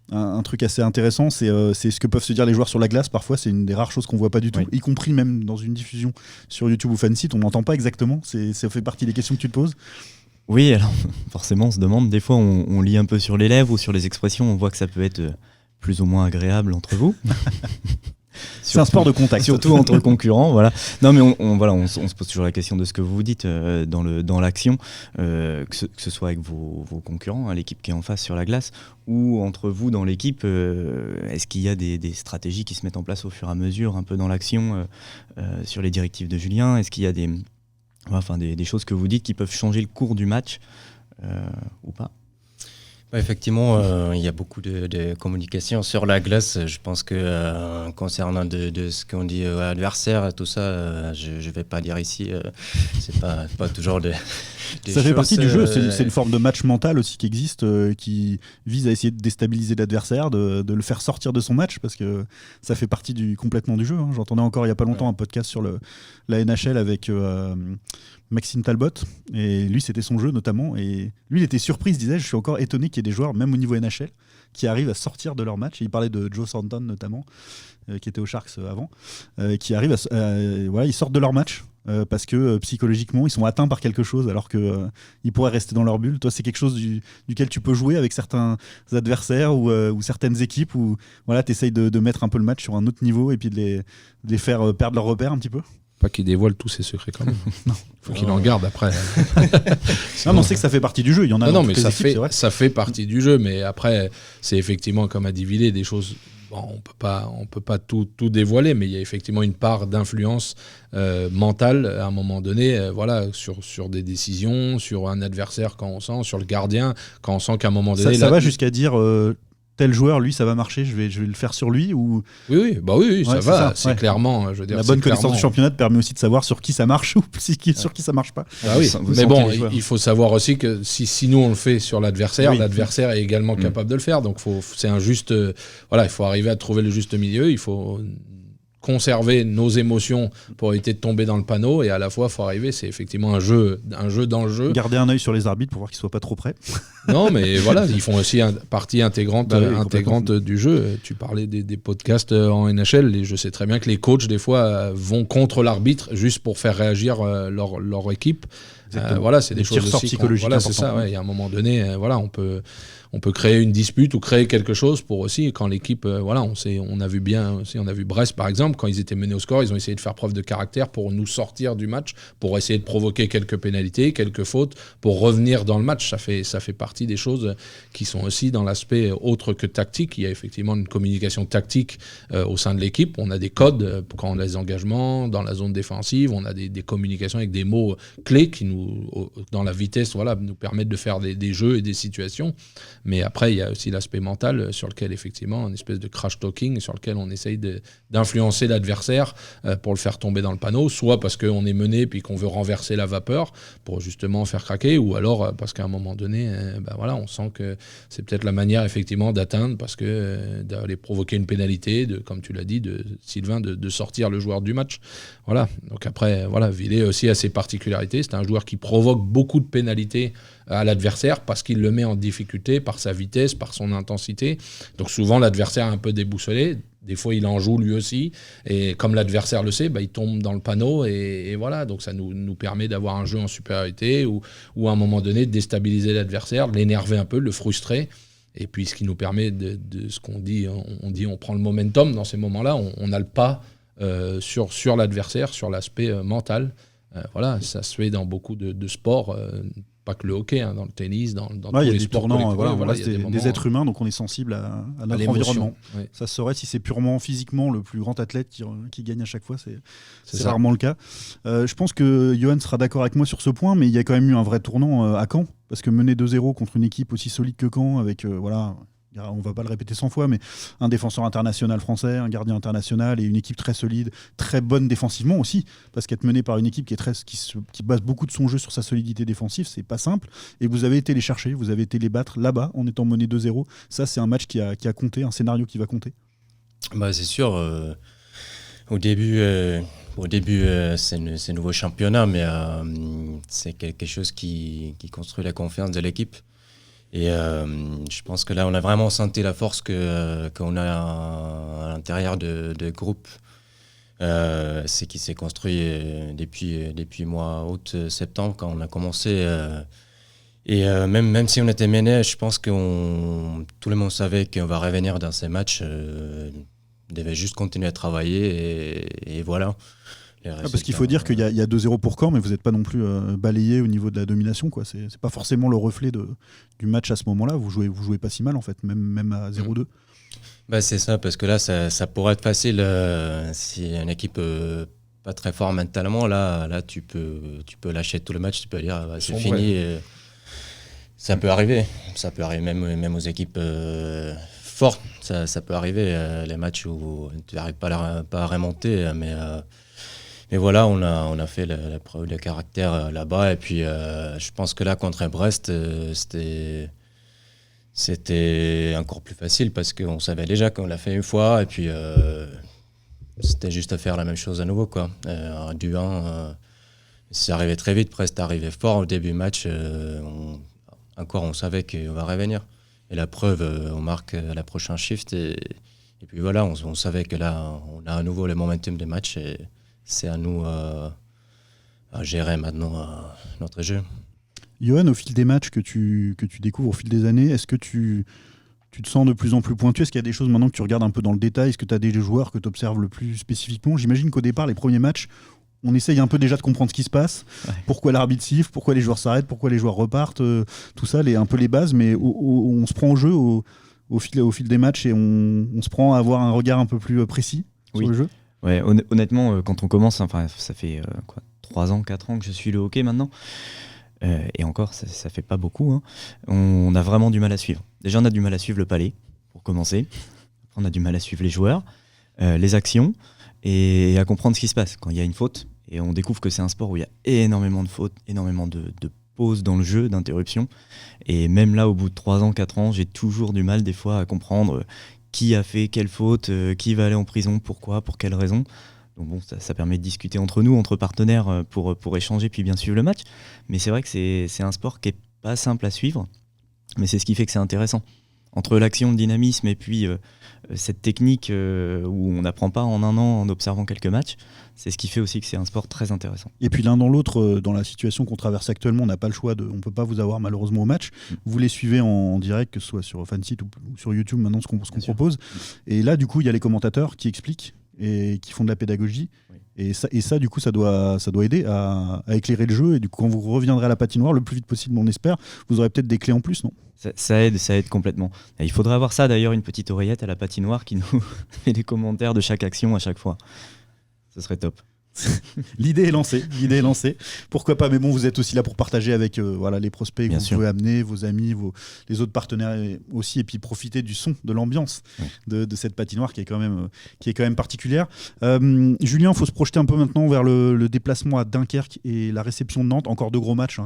un truc assez intéressant, c'est ce que peuvent se dire les joueurs sur la glace. Parfois, c'est une des rares choses qu'on voit pas du tout, y compris même dans une diffusion sur YouTube ou Fansite. On n'entend pas exactement. Ça fait partie des questions que tu te poses. Oui, alors forcément, on se demande. Des fois, on lit un peu sur les lèvres ou sur les expressions. On voit que ça peut être plus ou moins agréable entre vous. C'est un sport de contact. Surtout entre concurrents, voilà. Non, mais on se pose toujours la question de ce que vous dites dans l'action, que ce soit avec vos concurrents, l'équipe qui est en face sur la glace, ou entre vous dans l'équipe. Est-ce qu'il y a des stratégies qui se mettent en place au fur et à mesure, un peu dans l'action, sur les directives de Julien ? Est-ce qu'il y a des choses que vous dites qui peuvent changer le cours du match ou pas ? Effectivement, il y a beaucoup de communication sur la glace. Je pense que concernant de ce qu'on dit à l'adversaire, tout ça, je ne vais pas dire ici. C'est pas toujours des ça fait partie du jeu. C'est une forme de match mental aussi qui existe, qui vise à essayer de déstabiliser l'adversaire, de le faire sortir de son match, parce que ça fait partie complètement du jeu. J'entendais encore il n'y a pas longtemps un podcast sur la NHL avec Maxime Talbot, et lui c'était son jeu notamment, et lui il était surpris, il se disait je suis encore étonné qu'il y ait des joueurs même au niveau NHL qui arrivent à sortir de leur match, et il parlait de Joe Thornton notamment, qui était aux Sharks avant, qui arrivent ils sortent de leur match parce que psychologiquement ils sont atteints par quelque chose alors qu'ils pourraient rester dans leur bulle. Toi, c'est quelque chose duquel tu peux jouer avec certains adversaires ou certaines équipes où tu essayes de mettre un peu le match sur un autre niveau et puis de les faire perdre leur repère un petit peu. Pas qu'il dévoile tous ses secrets quand même. Non. Faut qu'il en garde après. Non, mais on sait que ça fait partie du jeu. Il y en a dans toutes les équipes, c'est vrai. Ça fait partie du jeu, mais après, c'est effectivement, comme a dit Villers, des choses. Bon, on peut pas tout dévoiler, mais il y a effectivement une part d'influence mentale à un moment donné, sur des décisions, sur un adversaire quand on sent, sur le gardien quand on sent qu'à un moment donné. Ça va jusqu'à dire. tel joueur, lui, ça va marcher, je vais le faire sur lui ou... Oui, ça va. C'est clairement, je veux dire, la bonne connaissance du championnat te permet aussi de savoir sur qui ça marche ou sur qui ça marche pas. Oui. Mais bon, il faut savoir aussi que si nous on le fait sur l'adversaire, l'adversaire est également capable de le faire. Donc c'est un juste, il faut arriver à trouver le juste milieu. Il faut conserver nos émotions pour éviter de tomber dans le panneau, et à la fois il faut arriver, c'est effectivement un jeu dans le jeu. Garder un œil sur les arbitres pour voir qu'ils soient pas trop près. Non, mais voilà, ils font aussi partie intégrante du jeu. Tu parlais des podcasts en NHL, et je sais très bien que les coachs des fois vont contre l'arbitre juste pour faire réagir leur équipe. C'est des choses aussi psychologiques. C'est ça. Il y a un moment donné, on peut créer une dispute ou créer quelque chose pour aussi, quand l'équipe, on a vu Brest par exemple, quand ils étaient menés au score, ils ont essayé de faire preuve de caractère pour nous sortir du match, pour essayer de provoquer quelques pénalités, quelques fautes, pour revenir dans le match. Ça fait partie des choses qui sont aussi dans l'aspect autre que tactique. Il y a effectivement une communication tactique au sein de l'équipe. On a des codes quand on a des engagements dans la zone défensive, on a des communications avec des mots clés qui dans la vitesse, nous permettent de faire des jeux et des situations. Mais après, il y a aussi l'aspect mental sur lequel, effectivement, une espèce de crash talking sur lequel on essaye d'influencer l'adversaire pour le faire tomber dans le panneau, soit parce qu'on est mené puis qu'on veut renverser la vapeur pour justement faire craquer, ou alors parce qu'à un moment donné, on sent que c'est peut-être la manière, effectivement, d'atteindre, parce que d'aller provoquer une pénalité, comme tu l'as dit, Sylvain, de sortir le joueur du match. Voilà. Donc après, Villet aussi a ses particularités. C'est un joueur qui provoque beaucoup de pénalités à l'adversaire parce qu'il le met en difficulté par sa vitesse, par son intensité. Donc souvent, l'adversaire est un peu déboussolé. Des fois, il en joue lui aussi. Et comme l'adversaire le sait, il tombe dans le panneau. Et voilà, donc ça nous permet d'avoir un jeu en supériorité ou à un moment donné, de déstabiliser l'adversaire, de l'énerver un peu, de le frustrer. Et puis, ce qui nous permet de ce qu'on dit, on prend le momentum dans ces moments-là. On a le pas sur l'adversaire, sur l'aspect mental. Ça se fait dans beaucoup de sports. Pas que le hockey, dans le tennis, dans tous les sports tournants. C'est des êtres humains, donc on est sensible à notre environnement. Oui. Ça se saurait si c'est purement physiquement le plus grand athlète qui gagne à chaque fois, c'est rarement le cas. Je pense que Johan sera d'accord avec moi sur ce point, mais il y a quand même eu un vrai tournant à Caen, parce que mener 2-0 contre une équipe aussi solide que Caen, avec on va pas le répéter 100 fois, mais un défenseur international français, un gardien international et une équipe très solide, très bonne défensivement aussi, parce qu'être mené par une équipe qui base beaucoup de son jeu sur sa solidité défensive, c'est pas simple. Et vous avez été les chercher, vous avez été les battre là-bas en étant mené 2-0. Ça, c'est un match qui a compté, un scénario qui va compter. C'est sûr. Au début, c'est nouveau championnat, mais c'est quelque chose qui construit la confiance de l'équipe. Et je pense que là, on a vraiment senti la force qu'on a à l'intérieur de groupe. C'est qui s'est construit depuis mois août-septembre, quand on a commencé. Même si on était mené, je pense que tout le monde savait qu'on va revenir dans ces matchs. On devait juste continuer à travailler et voilà. Parce qu'il faut dire qu'il y a 2-0 pour Caen, mais vous n'êtes pas non plus balayé au niveau de la domination, quoi. C'est pas forcément le reflet du match à ce moment-là. Vous jouez pas si mal, en fait, même à 0-2. C'est ça, parce que là, ça pourrait être facile si une équipe pas très forte mentalement. Là, tu peux lâcher tout le match, tu peux dire c'est fini. Ça peut arriver. Ça peut arriver même aux équipes fortes. Ça peut arriver, les matchs où tu n'arrives pas à remonter, mais voilà, on a fait la preuve de caractère là-bas. Et puis, je pense que là, contre Brest, c'était encore plus facile parce qu'on savait déjà qu'on l'a fait une fois. Et puis, c'était juste à faire la même chose à nouveau, quoi. Du 1, c'est arrivé très vite. Brest est arrivé fort au début du match. On savait qu'on va revenir. Et la preuve, on marque la prochaine shift. Et puis voilà, on savait que là, on a à nouveau le momentum des matchs. Et c'est à nous à gérer maintenant notre jeu. Johan, au fil des matchs que tu découvres au fil des années, est-ce que tu te sens de plus en plus pointu ? Est-ce qu'il y a des choses maintenant que tu regardes un peu dans le détail ? Est-ce que tu as des joueurs que tu observes le plus spécifiquement ? J'imagine qu'au départ, les premiers matchs, on essaye un peu déjà de comprendre ce qui se passe, pourquoi l'arbitre siffle, pourquoi les joueurs s'arrêtent, pourquoi les joueurs repartent, tout ça, un peu les bases, mais on se prend au jeu au fil des matchs et on se prend à avoir un regard un peu plus précis sur le jeu. Ouais, honnêtement, quand on commence, ça fait 3 ans, 4 ans que je suis le hockey maintenant, et encore, ça fait pas beaucoup, hein. On a vraiment du mal à suivre. Déjà, on a du mal à suivre le palais, pour recommencer. On a du mal à suivre les joueurs, les actions et à comprendre ce qui se passe quand il y a une faute. Et on découvre que c'est un sport où il y a énormément de fautes, énormément de pauses dans le jeu, d'interruptions. Et même là, au bout de 3 ans, 4 ans, j'ai toujours du mal des fois à comprendre qui a fait quelle faute, qui va aller en prison, pourquoi, pour quelle raison. Donc bon, ça permet de discuter entre nous, entre partenaires, pour échanger puis bien suivre le match. Mais c'est vrai que c'est un sport qui n'est pas simple à suivre, mais c'est ce qui fait que c'est intéressant. Entre l'action, le dynamisme et puis cette technique où on n'apprend pas en un an en observant quelques matchs, c'est ce qui fait aussi que c'est un sport très intéressant. Et puis l'un dans l'autre, dans la situation qu'on traverse actuellement, on n'a pas le choix, on ne peut pas vous avoir malheureusement au match. Vous les suivez en direct, que ce soit sur Fansite ou sur YouTube maintenant, ce qu'on propose. Et là, du coup, il y a les commentateurs qui expliquent et qui font de la pédagogie. Oui. Et ça, du coup, ça doit aider à éclairer le jeu. Et du coup, quand vous reviendrez à la patinoire, le plus vite possible, on espère, vous aurez peut-être des clés en plus, non ? Ça aide complètement. Et il faudrait avoir ça d'ailleurs, une petite oreillette à la patinoire qui nous met les commentaires de chaque action à chaque fois. Ce serait top. L'idée est lancée. Pourquoi pas, mais bon, vous êtes aussi là pour partager avec les prospects que vous pouvez amener, vos amis, les autres partenaires aussi, et puis profiter du son, de l'ambiance de cette patinoire qui est quand même particulière. Julien, il faut se projeter un peu maintenant vers le déplacement à Dunkerque et la réception de Nantes. Encore 2 gros matchs.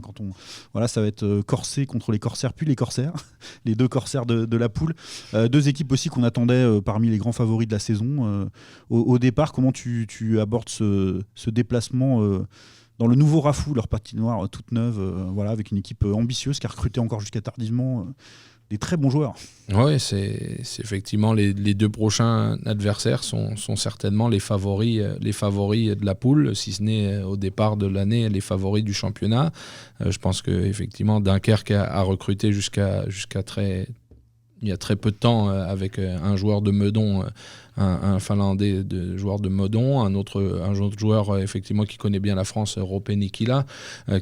Ça va être Corsé contre les Corsaires, puis les Corsaires, les 2 Corsaires de la poule. 2 équipes aussi qu'on attendait parmi les grands favoris de la saison. Au départ, comment tu abordes ce déplacement dans le nouveau Rafou, leur patinoire toute neuve, avec une équipe ambitieuse qui a recruté encore jusqu'à tardivement des très bons joueurs. Oui, c'est effectivement les 2 prochains adversaires sont certainement les favoris de la poule, si ce n'est au départ de l'année les favoris du championnat. Je pense qu'effectivement Dunkerque a recruté il y a très peu de temps avec un joueur de Meudon, un Finlandais joueur de Meudon, un autre joueur effectivement qui connaît bien la France, Roope Nikila,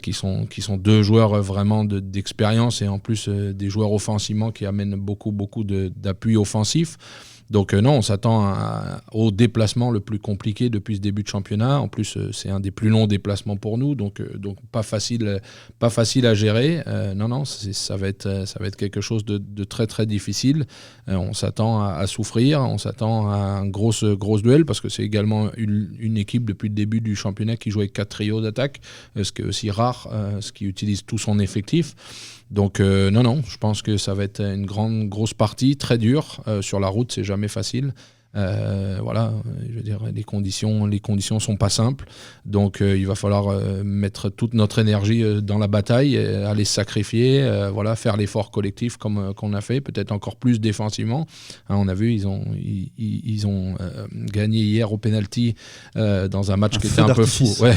qui sont 2 joueurs vraiment d'expérience et en plus des joueurs offensivement qui amènent beaucoup d'appui offensif. Donc non, on s'attend au déplacement le plus compliqué depuis ce début de championnat. En plus, c'est un des plus longs déplacements pour nous, donc pas facile à gérer. Non, ça va être quelque chose de très très difficile. On s'attend à souffrir, on s'attend à un gros duel parce que c'est également une équipe depuis le début du championnat qui joue avec 4 trios d'attaque, ce qui est aussi rare, ce qui utilise tout son effectif. Donc non, je pense que ça va être une grosse partie, très dure. Sur la route, c'est jamais facile. Je veux dire, les conditions sont pas simples. Donc il va falloir mettre toute notre énergie dans la bataille, aller se sacrifier, faire l'effort collectif comme qu'on a fait, peut-être encore plus défensivement. On a vu, ils ont gagné hier au penalty dans un match qui était un peu fou. Ouais,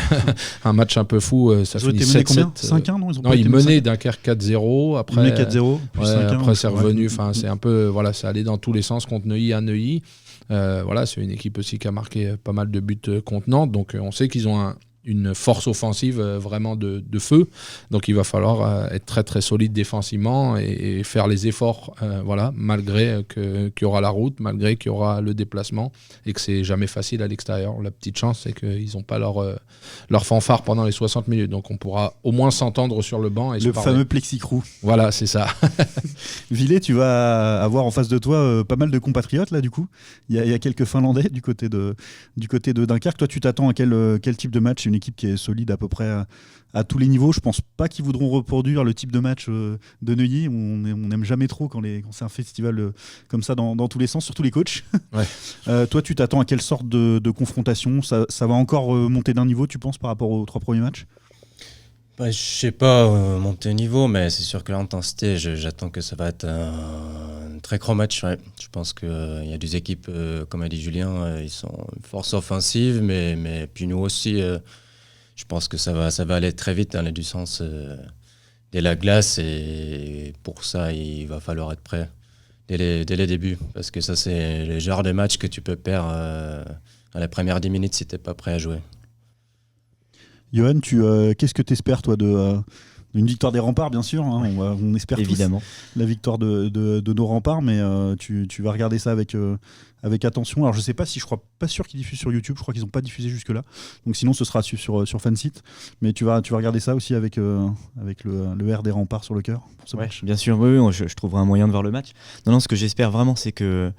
un match un peu fou. Ça finit 7-7. 5-1, non, ils menaient Dunkerque 4-0. Après, 4-0. Après c'est revenu. C'est un peu, ça allait dans tous les sens contre Neuilly à Neuilly. C'est une équipe aussi qui a marqué pas mal de buts contre Nantes, donc on sait qu'ils ont une force offensive vraiment de feu, donc il va falloir être très très solide défensivement et faire les efforts malgré qu'il y aura la route, malgré qu'il y aura le déplacement et que c'est jamais facile à l'extérieur. La petite chance, c'est qu'ils n'ont pas leur fanfare pendant les 60 minutes, donc on pourra au moins s'entendre sur le banc et le fameux plexicrou. Voilà, c'est ça. Villet, tu vas avoir en face de toi pas mal de compatriotes là, du coup. Il y a quelques Finlandais du côté de Dunkerque. Toi, tu t'attends à quel type de match? Une équipe qui est solide à peu près à tous les niveaux. Je pense pas qu'ils voudront reproduire le type de match de Neuilly. On n'aime jamais trop quand c'est un festival comme ça dans tous les sens, surtout les coachs. Ouais. Toi, tu t'attends à quelle sorte de confrontation? Ça va encore monter d'un niveau, tu penses, par rapport aux 3 premiers matchs? Je sais pas monter au niveau, mais c'est sûr que l'intensité, j'attends que ça va être un très grand match. Ouais. Je pense qu'il y a des équipes, comme a dit Julien, ils sont une force offensive, mais puis nous aussi, je pense que ça va aller très vite dans du sens de la glace, et pour ça, il va falloir être prêt dès les débuts, parce que ça, c'est le genre de match que tu peux perdre dans les premières 10 minutes si tu n'es pas prêt à jouer. Johan, qu'est-ce que tu espères, toi, de Une victoire des remparts, bien sûr. Hein. On espère Évidemment. tous la victoire de nos remparts, mais tu vas regarder ça avec attention. Alors, je sais pas si, je crois pas sûr qu'ils diffusent sur YouTube. Je crois qu'ils n'ont pas diffusé jusque-là. Donc, sinon, ce sera sur Fansite. Mais tu vas regarder ça aussi avec le R des remparts sur le cœur pour ce match. Bien sûr, oui, je trouverai un moyen de voir le match. Non, ce que j'espère vraiment, c'est que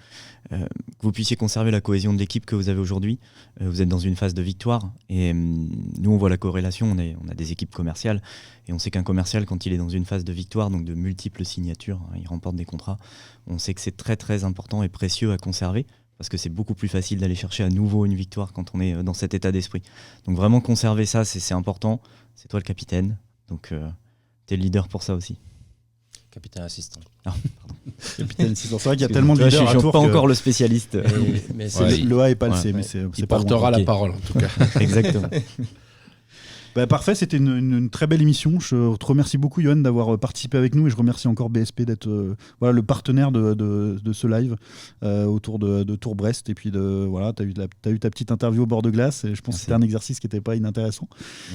vous puissiez conserver la cohésion de l'équipe que vous avez aujourd'hui. Vous êtes dans une phase de victoire et nous on voit la corrélation, on a des équipes commerciales et on sait qu'un commercial quand il est dans une phase de victoire, donc de multiples signatures, il remporte des contrats, on sait que c'est très très important et précieux à conserver parce que c'est beaucoup plus facile d'aller chercher à nouveau une victoire quand on est dans cet état d'esprit. Donc vraiment conserver ça, c'est important, c'est toi le capitaine, donc t'es le leader pour ça aussi. Capitaine assistant. Ah, Capitaine assistant. C'est vrai qu'il y a tellement de leaders je à suis Tours pas que encore le spécialiste. Mais le A et pas le C, Ouais. mais c'est Il pas portera loin. la Ok. parole en tout cas. Exactement. Bah, parfait, c'était une très belle émission. Je te remercie beaucoup, Johan, d'avoir participé avec nous et je remercie encore BSP d'être le partenaire de ce live autour de Tours Brest. Et puis, tu as eu ta petite interview au bord de glace et je pense que c'était un exercice qui n'était pas inintéressant.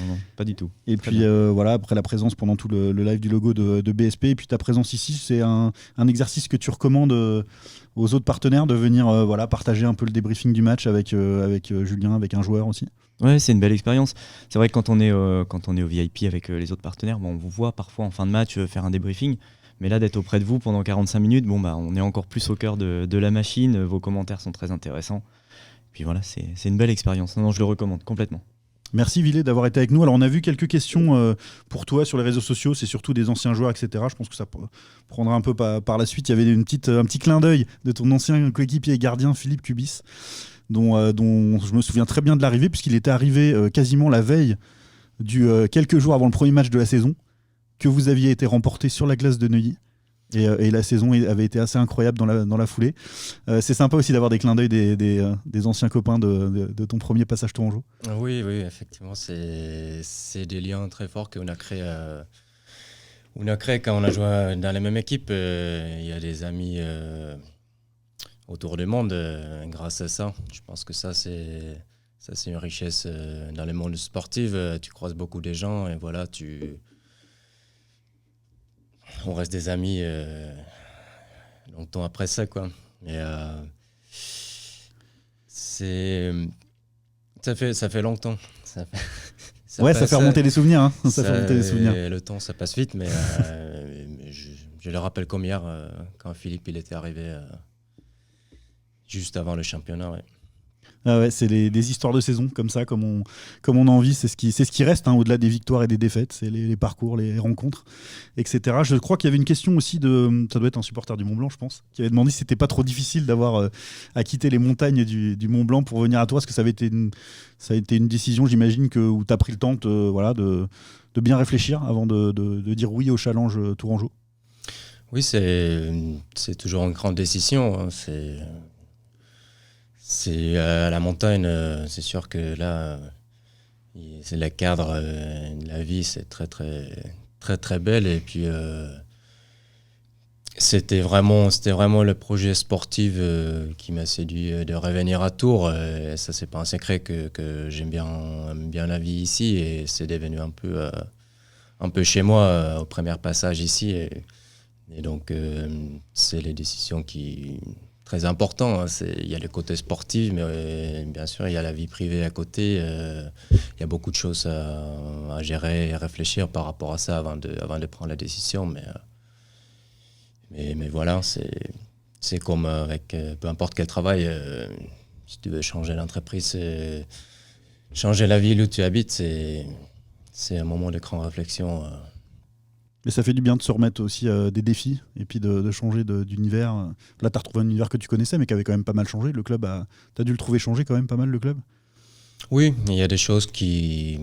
Non, pas du tout. Et Très puis, bien. après la présence pendant tout le live du logo de BSP et puis ta présence ici, c'est un exercice que tu recommandes aux autres partenaires de venir partager un peu le débriefing du match avec Julien, avec un joueur aussi. Ouais, c'est une belle expérience. C'est vrai que quand on est au VIP avec les autres partenaires, on vous voit parfois en fin de match faire un débriefing. Mais là, d'être auprès de vous pendant 45 minutes, on est encore plus au cœur de la machine. Vos commentaires sont très intéressants. Puis voilà, c'est une belle expérience. Non, je le recommande complètement. Merci Villet d'avoir été avec nous. Alors on a vu quelques questions pour toi sur les réseaux sociaux, c'est surtout des anciens joueurs, etc. Je pense que ça prendra un peu par la suite. Il y avait un petit clin d'œil de ton ancien coéquipier et gardien Philippe Cubis, dont je me souviens très bien de l'arrivée, puisqu'il était arrivé quasiment la veille quelques jours avant le premier match de la saison, que vous aviez été remporté sur la glace de Neuilly. Et la saison avait été assez incroyable dans la foulée. C'est sympa aussi d'avoir des clins d'œil des anciens copains de ton premier passage Tourangeau. Oui, effectivement, c'est des liens très forts qu'on a créés. On a créé quand on a joué dans la même équipe. Il y a des amis autour du monde grâce à ça. Je pense que ça c'est une richesse dans le monde sportif. Tu croises beaucoup de gens et voilà, on reste des amis longtemps après ça, quoi. Et ça fait longtemps. Ça fait remonter les souvenirs. Hein. Ça fait remonter les souvenirs. Le temps, ça passe vite, mais je le rappelle comme hier, quand Philippe il était arrivé juste avant le championnat. Ouais. Ah ouais, c'est des histoires de saison comme ça, comme on a envie. C'est ce qui reste hein, au-delà des victoires et des défaites. C'est les parcours, les rencontres, etc. Je crois qu'il y avait une question aussi ça doit être un supporter du Mont-Blanc, je pense, qui avait demandé si c'était pas trop difficile d'avoir à quitter les montagnes du Mont-Blanc pour venir à toi, parce que ça a été une décision, j'imagine, où tu as pris le temps de bien réfléchir avant de dire oui au challenge Tourangeau. Oui, c'est toujours une grande décision. Hein. C'est à la montagne, c'est sûr que là, c'est le cadre, la vie, c'est très très très très belle. Et puis c'était vraiment le projet sportif qui m'a séduit de revenir à Tours. Et ça, c'est pas un secret que j'aime bien la vie ici et c'est devenu un peu chez moi au premier passage ici. Et donc c'est les décisions très important. Hein. Il y a le côté sportif, mais bien sûr, il y a la vie privée à côté. Il y a beaucoup de choses à gérer et à réfléchir par rapport à ça avant de prendre la décision. Mais voilà, c'est comme avec peu importe quel travail. Si tu veux changer l'entreprise, changer la ville où tu habites, c'est un moment de grande réflexion. Mais ça fait du bien de se remettre aussi des défis et puis de changer d'univers. Là, tu as retrouvé un univers que tu connaissais, mais qui avait quand même pas mal changé. Le club, tu as dû le trouver changer quand même pas mal, le club? Oui, il y a des choses qui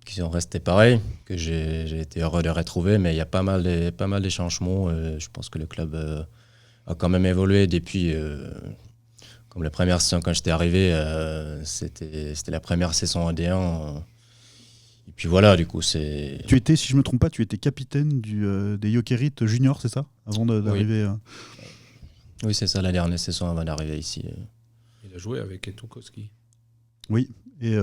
sont restées pareilles, que j'ai été heureux de retrouver, mais il y a pas mal de changements. Je pense que le club a quand même évolué depuis... comme la première saison, quand j'étais arrivé, c'était la première saison en D1. Et puis voilà, du coup, c'est... Tu étais, si je ne me trompe pas, tu étais capitaine des Jokerit Junior, c'est ça? Avant d'arriver... Oui, c'est ça, la dernière saison avant d'arriver ici. Il a joué avec Etukowski. Oui. Et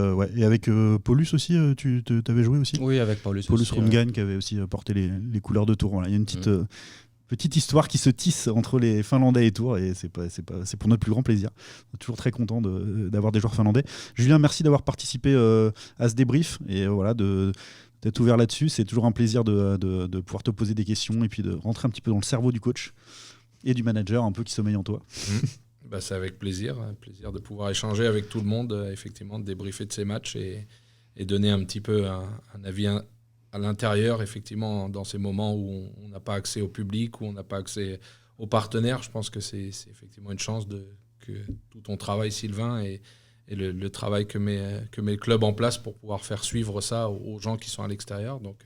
avec Paulus aussi, tu avais joué aussi. Oui, avec Paulus Rungan qui avait aussi porté les couleurs de Tours. Voilà. Il y a une petite histoire qui se tisse entre les Finlandais et Tours, et c'est pour notre plus grand plaisir. On est toujours très content d'avoir des joueurs finlandais. Julien, merci d'avoir participé à ce débrief et d'être ouvert là-dessus. C'est toujours un plaisir de pouvoir te poser des questions et puis de rentrer un petit peu dans le cerveau du coach et du manager un peu qui sommeille en toi. C'est avec plaisir de pouvoir échanger avec tout le monde, effectivement, de débriefer de ces matchs et donner un petit peu un avis à l'intérieur, effectivement, dans ces moments où on n'a pas accès au public, où on n'a pas accès aux partenaires. Je pense que c'est effectivement une chance que tout ton travail, Sylvain, et le travail que met le club en place pour pouvoir faire suivre ça aux gens qui sont à l'extérieur. Donc,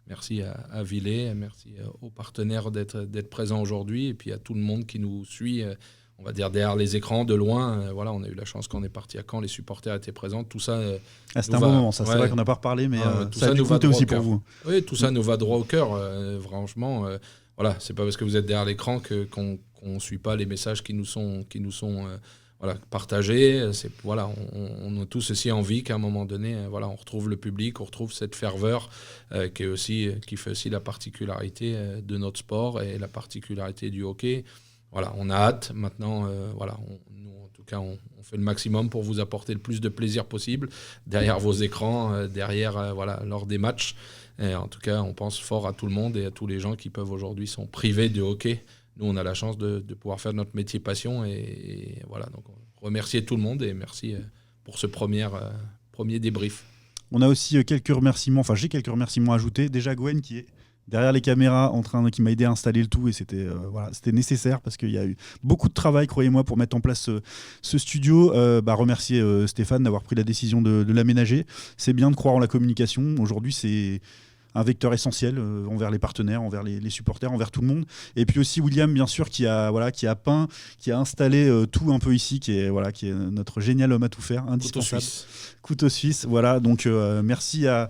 merci à Villet, merci aux partenaires d'être présents aujourd'hui, et puis à tout le monde qui nous suit, on va dire derrière les écrans, de loin. On a eu la chance quand on est parti à Caen, les supporters étaient présents. Tout ça. C'était un bon moment, ça. C'est vrai qu'on n'a pas reparlé, mais tout ça a dû compter aussi pour vous. Oui, tout ça nous va droit au cœur. Franchement, c'est pas parce que vous êtes derrière l'écran qu'on ne suit pas les messages qui nous sont partagés. On a tous aussi envie qu'à un moment donné, on retrouve le public, on retrouve cette ferveur qui fait aussi la particularité de notre sport et la particularité du hockey. On a hâte maintenant. Nous, en tout cas, on fait le maximum pour vous apporter le plus de plaisir possible derrière vos écrans, lors des matchs. Et en tout cas, on pense fort à tout le monde et à tous les gens qui peuvent aujourd'hui sont privés de hockey. Nous, on a la chance de pouvoir faire notre métier passion. Donc, remercier tout le monde et merci pour ce premier débrief. On a aussi quelques remerciements. J'ai quelques remerciements à ajouter. Déjà, Gwen qui est derrière les caméras, qui m'a aidé à installer le tout, et c'était nécessaire parce qu'il y a eu beaucoup de travail, croyez-moi, pour mettre en place ce studio. Remercier Stéphane d'avoir pris la décision de l'aménager. C'est bien de croire en la communication. Aujourd'hui, c'est un vecteur essentiel envers les partenaires, envers les supporters, envers tout le monde. Et puis aussi William, bien sûr, qui a peint, qui a installé tout un peu ici, qui est notre génial homme à tout faire, indispensable. Couteau suisse. Voilà, donc merci à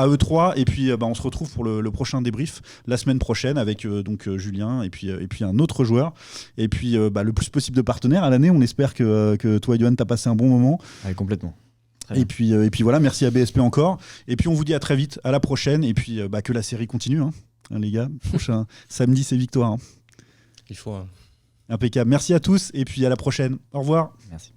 eux trois. Et puis on se retrouve pour le prochain débrief la semaine prochaine avec Julien et puis un autre joueur. Et puis le plus possible de partenaires à l'année. On espère que toi, Johan, t'as passé un bon moment. Ouais, complètement. Et puis voilà, merci à BSP encore. Et puis on vous dit à très vite, à la prochaine. Et puis que la série continue, les gars. Prochain samedi, c'est victoire. Il faut. Impeccable. Merci à tous et puis à la prochaine. Au revoir. Merci.